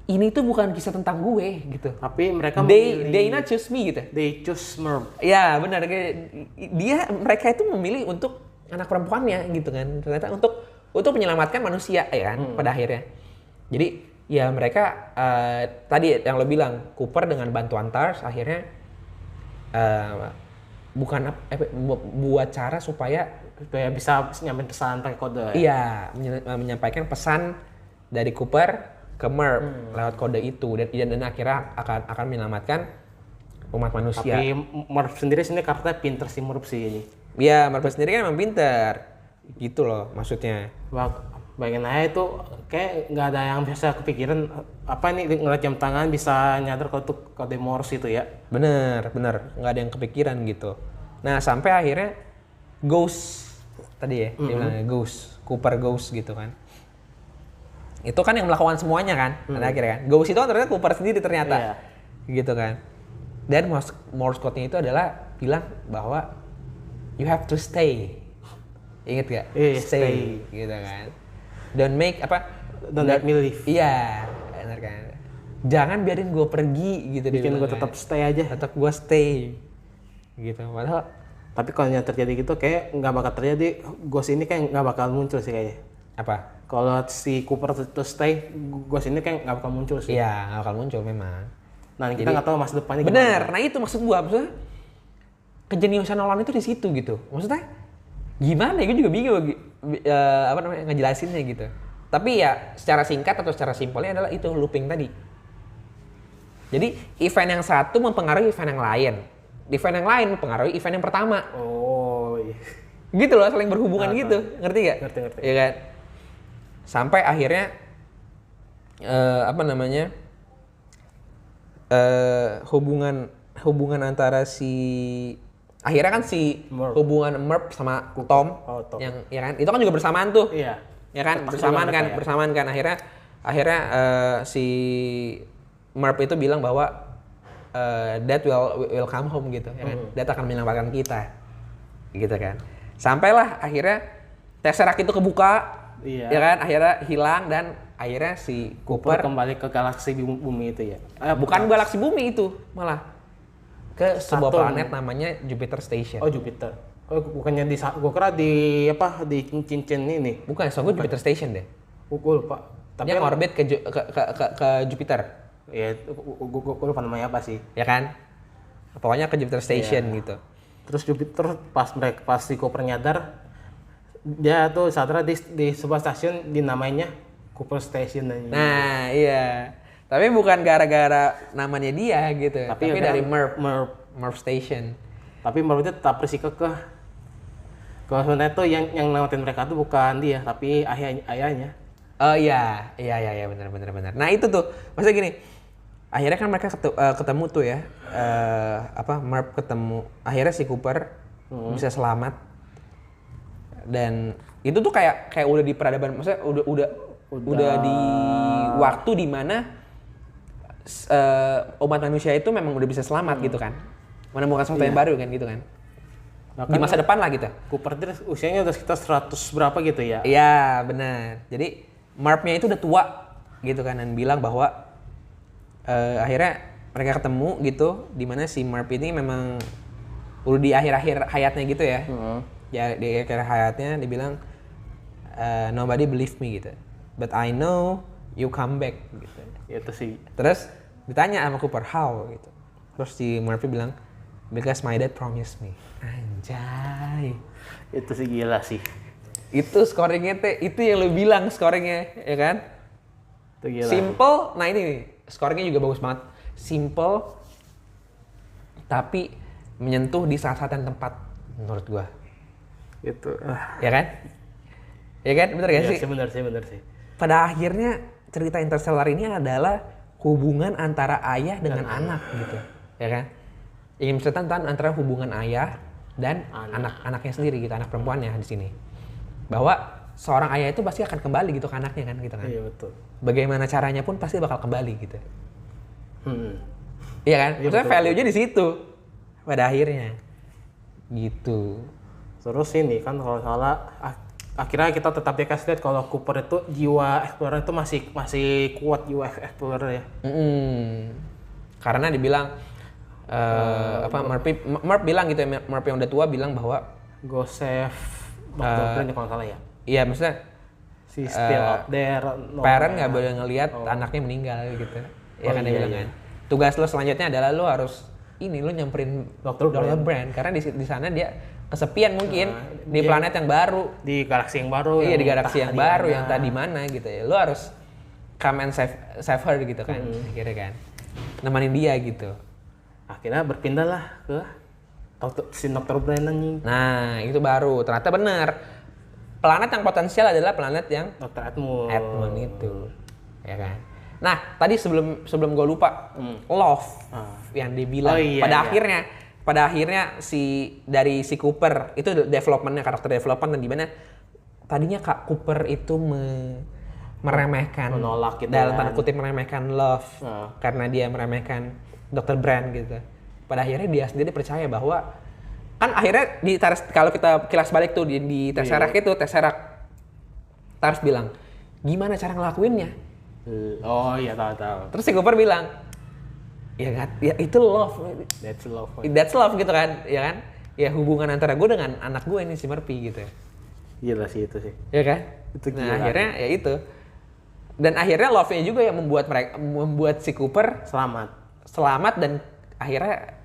Speaker 1: ini tuh bukan kisah tentang gue gitu.
Speaker 2: Tapi mereka
Speaker 1: they not choose me gitu.
Speaker 2: They choose Merv.
Speaker 1: Ya benar, mereka itu memilih untuk anak perempuannya gitu kan. Ternyata untuk menyelamatkan manusia ya kan pada akhirnya. Jadi ya mereka tadi yang lo bilang Cooper dengan bantuan TARS akhirnya buat cara supaya
Speaker 2: bisa nyampein pesan pakai kode.
Speaker 1: Iya, menyampaikan pesan dari Cooper ke Merv lewat kode itu dan akhirnya akan menyelamatkan umat manusia.
Speaker 2: Tapi Merv sendiri karakternya pinter sih Merv sih ini.
Speaker 1: Iya, Merv sendiri kan emang pinter. Gitu loh maksudnya.
Speaker 2: Bayangin aja itu kayak nggak ada yang bisa kepikiran apa nih ngeliat jam tangan bisa nyadar kalau itu kode Morse itu ya.
Speaker 1: Bener, nggak ada yang kepikiran gitu. Nah sampai akhirnya Ghost tadi ya, dia bilang Ghost, Cooper Ghost gitu kan. Itu kan yang melakukan semuanya kan, pada akhirnya kan. Ghost itu kan ternyata Cooper sendiri ternyata, gitu kan. Dan Morse code-nya itu adalah bilang bahwa you have to stay. Ingat gak? Stay, gitu kan. Don't make
Speaker 2: me leave.
Speaker 1: Iya, benar kan. Jangan biarin gue pergi gitu.
Speaker 2: Bikin gue tetap stay aja.
Speaker 1: Tetap gue stay, gitu. Padahal.
Speaker 2: Tapi kalau yang terjadi gitu kayak nggak bakal terjadi. Ghost ini kayak nggak bakal muncul sih kayaknya.
Speaker 1: Apa?
Speaker 2: Kalau si Cooper itu stay, Ghost ini kayak nggak bakal muncul sih.
Speaker 1: Iya, nggak bakal muncul memang.
Speaker 2: Nah, kita nggak tahu masa depannya
Speaker 1: gimana. Bener, nah itu maksud gua. Maksudnya kejeniusan Nolan itu di situ gitu. Maksudnya gimana ya, gue juga bingung ngejelasinnya gitu. Tapi ya secara singkat atau secara simpelnya adalah itu looping tadi. Jadi event yang satu mempengaruhi event yang lain. Event yang lain mempengaruhi event yang pertama.
Speaker 2: Oh iya.
Speaker 1: Gitu loh, saling berhubungan gitu. Ngerti gak?
Speaker 2: Ngerti.
Speaker 1: Iya kan? Sampai akhirnya hubungan antara akhirnya kan hubungan Merv sama Tom. Yang ya kan itu kan juga bersamaan tuh.
Speaker 2: Iya.
Speaker 1: Ya kan bersamaan kan akhirnya si Merv itu bilang bahwa Dad will come home gitu ya kan. Dad akan menyelamatkan kita. Gitu kan. Sampailah akhirnya Tesseract itu kebuka.
Speaker 2: Iya.
Speaker 1: Ya kan akhirnya hilang dan akhirnya si Cooper
Speaker 2: kembali ke galaksi bumi itu ya.
Speaker 1: Bukan galaksi bumi itu, malah ke sebuah planet namanya Jupiter Station.
Speaker 2: Oh, Jupiter. Oh, bukannya gua kira di cincin ini.
Speaker 1: Bukan, so Jupiter Station deh.
Speaker 2: Gua lupa.
Speaker 1: Tapi dia ngorbit ke Jupiter.
Speaker 2: Ya, gua lupa namanya apa sih.
Speaker 1: Ya kan? Pokoknya ke Jupiter Station gitu.
Speaker 2: Terus Jupiter pas si Cooper nyadar, dia tuh sadar di sebuah stasiun dinamainya Cooper Station.
Speaker 1: Nah iya, tapi bukan gara-gara namanya dia gitu, tapi dari Merv Station.
Speaker 2: Tapi Merv itu tetap bersikup kalau sebenarnya tuh yang ngelawatin mereka tuh bukan dia, tapi ayahnya.
Speaker 1: Oh iya benar. Nah itu tuh, maksudnya gini, akhirnya kan mereka ketemu tuh ya, Merv ketemu, akhirnya si Cooper bisa selamat. Dan itu tuh kayak udah di peradaban, maksudnya udah di waktu di mana umat manusia itu memang udah bisa selamat gitu kan, menemukan sesuatu yang baru kan gitu kan. Bahkan di masa depan lah gitu.
Speaker 2: Cooper itu usianya udah sekitar 100 berapa gitu ya?
Speaker 1: Iya benar. Jadi Merv-nya itu udah tua gitu kan, dan bilang bahwa akhirnya mereka ketemu gitu, dimana si Murphy ini memang udah di akhir-akhir hayatnya gitu ya. Ya di akhir hayatnya dia bilang nobody believe me gitu, but I know you come back gitu.
Speaker 2: Itu sih.
Speaker 1: Terus ditanya sama Cooper how gitu, terus si Murphy bilang because my dad promised me. Anjay,
Speaker 2: Itu sih gila sih.
Speaker 1: itu scoringnya itu yang lu bilang scoringnya ya kan.
Speaker 2: Itu gila.
Speaker 1: Simple, nah ini nih, scoringnya juga bagus banget. Simple, tapi menyentuh di saat-saat dan tempat menurut gua.
Speaker 2: Itu.
Speaker 1: Ya kan? Ya kan? Bener gak
Speaker 2: Iya
Speaker 1: sih?
Speaker 2: sih benar sih, benar sih.
Speaker 1: Pada akhirnya cerita Interstellar ini adalah hubungan antara ayah dengan anak gitu. Ya kan? Ingin menceritakan antara hubungan ayah dan anak-anaknya sendiri gitu, anak perempuannya di sini. Bahwa seorang ayah itu pasti akan kembali gitu ke anaknya kan gitu kan.
Speaker 2: Iya betul.
Speaker 1: Bagaimana caranya pun pasti bakal kembali gitu.
Speaker 2: Hmm.
Speaker 1: Iya kan?
Speaker 2: Iya,
Speaker 1: Maksudnya
Speaker 2: betul,
Speaker 1: value-nya di situ pada akhirnya. Gitu.
Speaker 2: Terus ini kan kalau salah akhirnya kita tetap dikasih lihat kalau Cooper itu jiwa explorer itu masih kuat, jiwa explorer ya.
Speaker 1: Karena dibilang Murphy bilang gitu ya, Murphy yang udah tua bilang bahwa
Speaker 2: Go save Dr. Brain kalau salah ya.
Speaker 1: iya maksudnya
Speaker 2: Si still out there. No
Speaker 1: parent
Speaker 2: man.
Speaker 1: nggak boleh ngelihat anaknya meninggal gitu. Ya kan dia bilang
Speaker 2: iya.
Speaker 1: kan. Tugas lo selanjutnya adalah lo harus lo nyamperin
Speaker 2: Dr.
Speaker 1: Brand karena di sana dia kesepian mungkin di planet yang baru.
Speaker 2: Di galaksi yang baru.
Speaker 1: Iya di galaksi yang baru
Speaker 2: mana.
Speaker 1: yang tadi mana gitu ya. Lo harus come and save her gitu kan. Akhirnya kan. Nemenin dia gitu.
Speaker 2: Akhirnya berpindahlah ke si Dr. Brain anjing.
Speaker 1: Nah, itu baru. Ternyata benar. Planet yang potensial adalah planet yang
Speaker 2: Dr. Edmund.
Speaker 1: Edmund itu. Ya kan? Nah, tadi sebelum gue lupa, love yang dibilang pada akhirnya dari si Cooper itu developmentnya, karakter development dan di mana tadinya Kak Cooper itu meremehkan,
Speaker 2: menolak gitu
Speaker 1: dalam
Speaker 2: kan.
Speaker 1: tanda kutip meremehkan love karena dia meremehkan Dr. Brand gitu. Pada akhirnya dia sendiri percaya bahwa kan akhirnya kalau kita kilas balik tuh di Tesseract itu Tars bilang gimana cara ngelakuinnya.
Speaker 2: Oh iya tahu.
Speaker 1: Terus si Cooper bilang ya itu love. That's love gitu kan, ya kan? Ya hubungan antara gue dengan anak gue ini si Murphy gitu.
Speaker 2: Gila sih itu sih.
Speaker 1: Ya kan?
Speaker 2: Itu
Speaker 1: nah
Speaker 2: gila.
Speaker 1: akhirnya ya itu. Dan akhirnya love-nya juga yang membuat si Cooper selamat dan akhirnya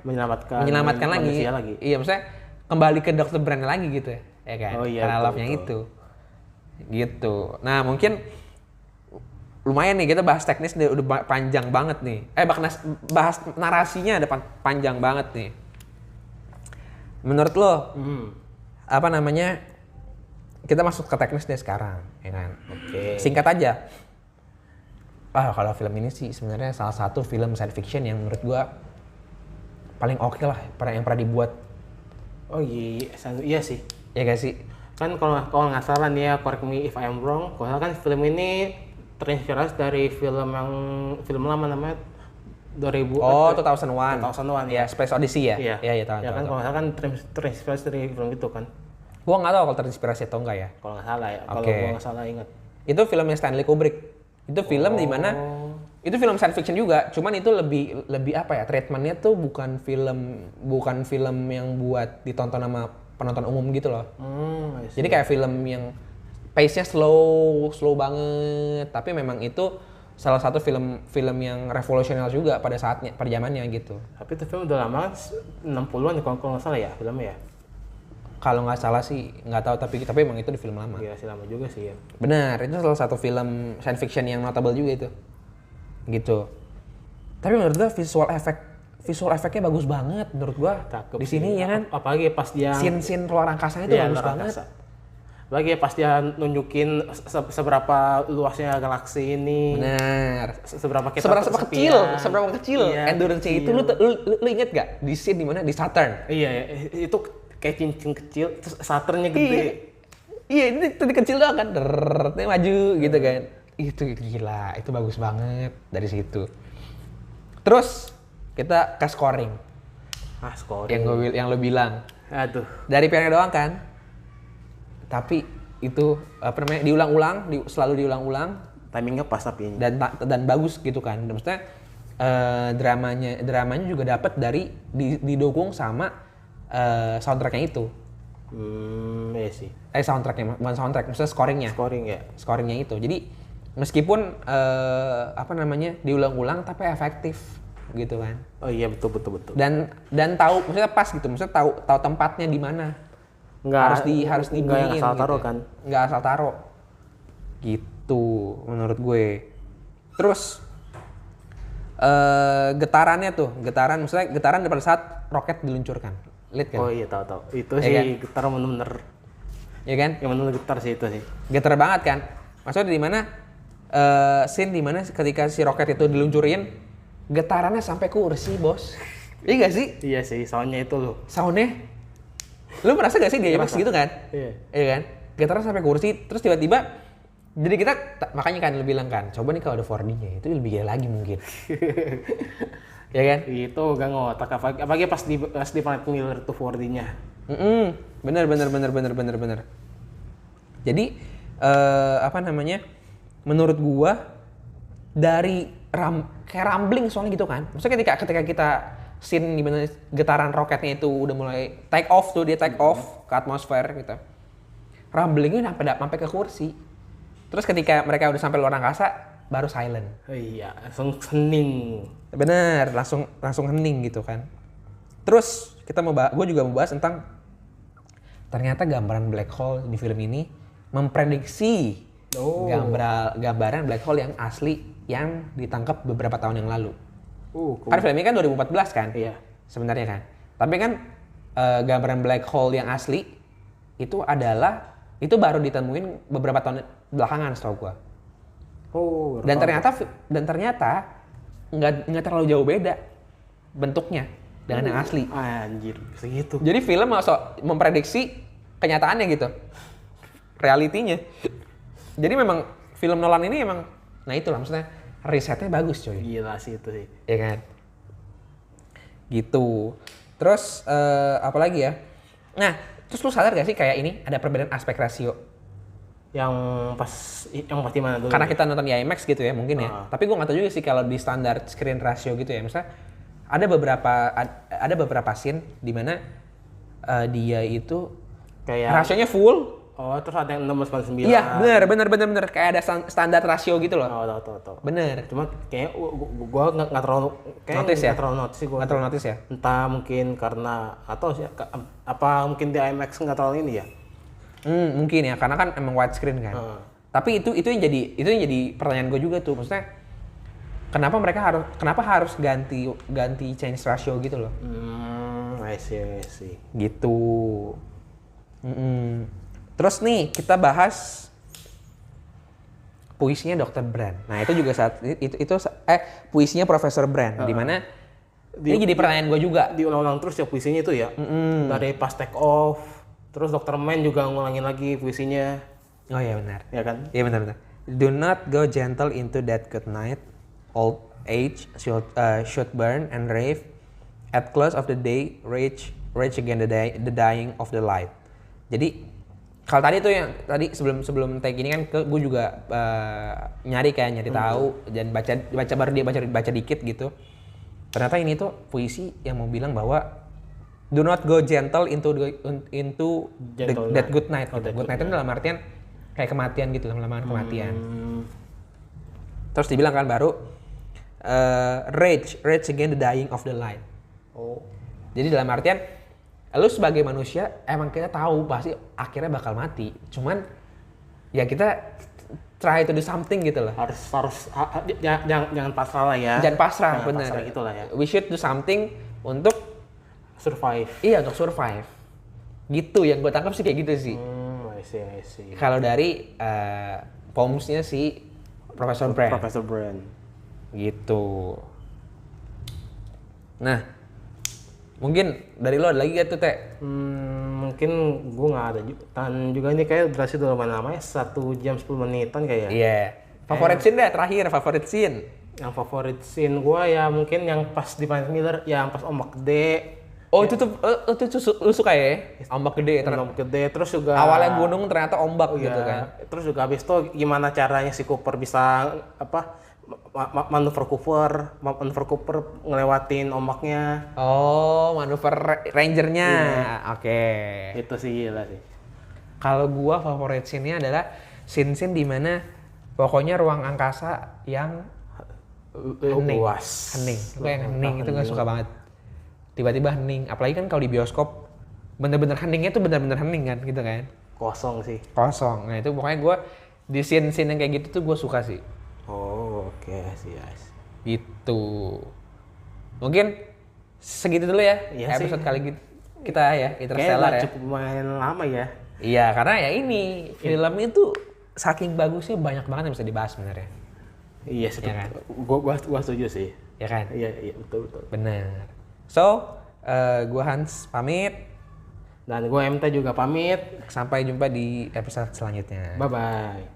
Speaker 1: menyelamatkan lagi. Iya, maksudnya kembali ke Dr. Brand lagi gitu ya kan?
Speaker 2: Oh, iya,
Speaker 1: karena love-nya itu. Gitu. Nah, mungkin lumayan nih kita bahas teknis udah panjang banget nih. Bahas narasinya ada panjang banget nih. Menurut lo kita masuk ke teknis deh sekarang, ya kan?
Speaker 2: Oke.
Speaker 1: Singkat aja. Kalau film ini sih sebenarnya salah satu film science fiction yang menurut gua paling oke lah yang pernah dibuat.
Speaker 2: Oh iya sih.
Speaker 1: Ya gak sih?
Speaker 2: Kan kalau nggak salah nih ya, correct me if I am wrong, kalau salah kan film ini terinspirasi dari film lama namanya 2000.
Speaker 1: Oh, 2001.
Speaker 2: 2001
Speaker 1: ya. Space Odyssey ya?
Speaker 2: Iya.
Speaker 1: Iya, tahu.
Speaker 2: Ya kan kalau nggak salah kan terinspirasi dari film itu kan.
Speaker 1: Gua nggak tahu kalau terinspirasi atau enggak ya.
Speaker 2: Kalau nggak salah ya. Kalau
Speaker 1: Oke.
Speaker 2: gua nggak salah ingat.
Speaker 1: Itu filmnya Stanley Kubrick. Itu film di mana itu film science fiction juga, cuman itu lebih apa ya? Treatmentnya tuh bukan film yang buat ditonton sama penonton umum gitu loh. Jadi kayak film yang pace-nya slow banget, tapi memang itu salah satu film yang revolusioner juga pada zamannya gitu.
Speaker 2: Tapi itu film udah lama, 60-an kalau nggak salah ya filmnya ya.
Speaker 1: Kalau nggak salah sih nggak tahu, tapi memang itu di film lama.
Speaker 2: Iya sih, lama juga sih ya.
Speaker 1: Benar, itu salah satu film science fiction yang notable juga itu. Gitu. Tapi menurut gua visual efeknya bagus banget menurut gua.
Speaker 2: Cakep
Speaker 1: di sini
Speaker 2: sih.
Speaker 1: ya kan.
Speaker 2: Apalagi pas dia
Speaker 1: Scene luar angkasanya itu bagus banget.
Speaker 2: Apalagi pas dia nunjukin seberapa luasnya galaksi ini.
Speaker 1: Benar.
Speaker 2: Seberapa
Speaker 1: Seberapa kecil
Speaker 2: Iya,
Speaker 1: endurance itu lu inget gak di scene di mana di Saturn?
Speaker 2: Iya, itu kayak cincin kecil, terus Saturnnya gede.
Speaker 1: Iya, ini tadi kecil doang kan, dia maju gitu kan. Itu gila, itu bagus banget dari situ. Terus kita ke scoring.
Speaker 2: Scoring.
Speaker 1: Yang lo bilang.
Speaker 2: Aduh.
Speaker 1: Dari piano doang kan. Tapi itu diulang-ulang, selalu diulang-ulang.
Speaker 2: Timingnya pas tapi ini.
Speaker 1: Dan bagus gitu kan. Maksudnya dramanya juga dapat dari didukung sama soundtracknya itu.
Speaker 2: Iya sih.
Speaker 1: Soundtracknya, bukan soundtrack, maksudnya scoringnya. Scoringnya itu. Jadi meskipun diulang-ulang tapi efektif gitu kan.
Speaker 2: Oh iya betul.
Speaker 1: Dan tahu, maksudnya pas gitu, maksudnya tahu tempatnya di mana. Harus dibunyiin.
Speaker 2: Nggak yang asal taruh
Speaker 1: gitu.
Speaker 2: kan?
Speaker 1: Nggak asal taruh. Gitu menurut gue. Terus getaran maksudnya getaran pada saat roket diluncurkan. Lihat kan?
Speaker 2: Oh iya tahu. Itu
Speaker 1: Ya
Speaker 2: sih
Speaker 1: kan?
Speaker 2: getar bener-bener.
Speaker 1: Ya kan?
Speaker 2: Yang bener getar sih itu sih.
Speaker 1: Getar banget kan? Maksudnya di mana scene di mana ketika si roket itu diluncurin, getarannya sampai kursi, Bos. Iya gak sih?
Speaker 2: Iya sih, soundnya itu loh.
Speaker 1: Soundnya, lu merasa gak sih di IMAX gitu kan? Iya kan? Getaran sampai kursi, terus tiba-tiba, jadi kita, makanya kan lu bilang kan, coba nih kalau ada 4D-nya, itu lebih gila lagi mungkin. Ya kan?
Speaker 2: Itu gak ngotak, apalagi pas di Planet Miller tuh 4D-nya.
Speaker 1: Bener. Jadi, menurut gua, dari kayak rumbling soalnya gitu kan. Maksudnya ketika kita scene gimana getaran roketnya itu udah mulai take off ke atmosfer gitu. Rumblingnya sampai ke kursi. Terus ketika mereka udah sampai luar angkasa baru silent.
Speaker 2: Iya, langsung hening.
Speaker 1: Bener, langsung hening gitu kan. Terus gue juga mau bahas tentang ternyata gambaran black hole di film ini memprediksi gambaran black hole yang asli yang ditangkap beberapa tahun yang lalu.
Speaker 2: Cool.
Speaker 1: Kan film ini kan 2014 kan?
Speaker 2: Iya.
Speaker 1: Sebenarnya kan. Tapi kan gambaran black hole yang asli itu baru ditemuin beberapa tahun belakangan setahu gua. Dan ternyata nggak terlalu jauh beda bentuknya dengan yang asli.
Speaker 2: Anjir, segitu.
Speaker 1: Jadi film masuk memprediksi kenyataannya gitu. Realitinya. Jadi memang film Nolan ini emang nah itulah maksudnya risetnya bagus coy.
Speaker 2: Gila sih itu sih.
Speaker 1: Ya kan? Gitu. Terus apalagi ya? Nah, terus lu sadar gak sih kayak ini ada perbedaan aspek rasio?
Speaker 2: Yang pas di mana dulu?
Speaker 1: Karena kita nonton di IMAX gitu ya mungkin ya. Tapi gua nggak tahu juga sih kalau di standar screen ratio gitu ya. Misalnya ada beberapa scene di mana dia itu
Speaker 2: kayak
Speaker 1: rasionya full.
Speaker 2: Oh, terus ada yang 16:9.
Speaker 1: Iya, bener. Kayak ada standar rasio gitu loh.
Speaker 2: Oh, tahu.
Speaker 1: Bener.
Speaker 2: Cuma kayaknya gua nggak terlalu
Speaker 1: notice ya?
Speaker 2: Nggak terlalu notice sih gua.
Speaker 1: Nggak terlalu notice ya?
Speaker 2: Entah mungkin karena atau apa mungkin di IMAX nggak terlalu ini ya?
Speaker 1: Mungkin ya, karena kan emang widescreen kan. Tapi itu yang jadi pertanyaan gue juga tuh, maksudnya kenapa harus ganti change ratio gitu loh?
Speaker 2: I see.
Speaker 1: Gitu. Terus nih kita bahas puisinya Dr. Brand. Nah itu juga puisinya Profesor Brand, di mana ini jadi pertanyaan gue juga.
Speaker 2: Diulang-ulang terus ya puisinya itu ya. Dari pas take off, terus Dr. Man juga ngulangin lagi puisinya.
Speaker 1: Oh iya benar.
Speaker 2: Ya kan?
Speaker 1: Iya benar. Do not go gentle into that good night. Old age should burn and rave. At close of the day, rage again the dying of the light. Jadi kalau tadi tuh yang tadi sebelum take ini kan gue juga nyari tahu dan baca dikit gitu. Ternyata ini tuh puisi yang mau bilang bahwa do not go gentle into that good night. Gitu. Good night itu dalam artian kayak kematian gitu, lama-lama kematian. Terus dibilang kan baru rage again the dying of the light. Jadi dalam artian lu sebagai manusia emang kita tahu pasti akhirnya bakal mati. Cuman ya kita try to do something gitu loh.
Speaker 2: Jangan pasrah lah ya.
Speaker 1: Jangan pasrah, bener.
Speaker 2: Itulah ya.
Speaker 1: We should do something untuk
Speaker 2: survive.
Speaker 1: Iya, untuk survive. Gitu yang gue tangkap sih kayak gitu sih.
Speaker 2: I see.
Speaker 1: Kalau dari poemsnya si Profesor Brand. Gitu. Nah, mungkin dari lo ada lagi gak tuh, Teh?
Speaker 2: Mungkin gue nggak ada. Dan juga ini kayak durasi udah lumayan lama ya, 1 jam 10 menitan kayak.
Speaker 1: Iya. Favorit scene deh, terakhir favorit scene.
Speaker 2: Yang favorit scene gue ya mungkin yang pas di Planet Miller, yang pas ombak gede.
Speaker 1: Oh itu tuh lu suka ya? Ombak gede.
Speaker 2: Ombak gede, terus juga
Speaker 1: awalnya gunung ternyata ombak gitu kan.
Speaker 2: Terus juga habis itu gimana caranya si Cooper bisa manuver Cooper ngelewatin ombaknya.
Speaker 1: Oh, manuver rangernya. Oke.
Speaker 2: Itu sih gila sih.
Speaker 1: Kalau gua favorit scene-nya adalah scene-scene di mana pokoknya ruang angkasa yang hening.
Speaker 2: Luas.
Speaker 1: Hening. Gue yang hening itu gak suka banget. Tiba-tiba hening. Apalagi kan kalau di bioskop bener-bener heningnya tuh bener-bener hening kan gitu kan.
Speaker 2: Kosong sih.
Speaker 1: Kosong. Nah itu pokoknya gua di scene-scene yang kayak gitu tuh gua suka sih.
Speaker 2: Oh, oke sih,
Speaker 1: Gitu. Mungkin segitu dulu ya
Speaker 2: Iya
Speaker 1: episode
Speaker 2: sih.
Speaker 1: kali kita ya Interstellar
Speaker 2: Kayaknya
Speaker 1: ya.
Speaker 2: cukup lumayan lama ya.
Speaker 1: Iya, karena ya ini film itu saking bagusnya banyak banget yang bisa dibahas sebenarnya.
Speaker 2: Iya sih.
Speaker 1: Iya kan?
Speaker 2: Gua setuju sih.
Speaker 1: Ya kan?
Speaker 2: Iya betul.
Speaker 1: Benar. So, gua Hans pamit.
Speaker 2: Dan gue MT juga pamit.
Speaker 1: Sampai jumpa di episode selanjutnya.
Speaker 2: Bye bye.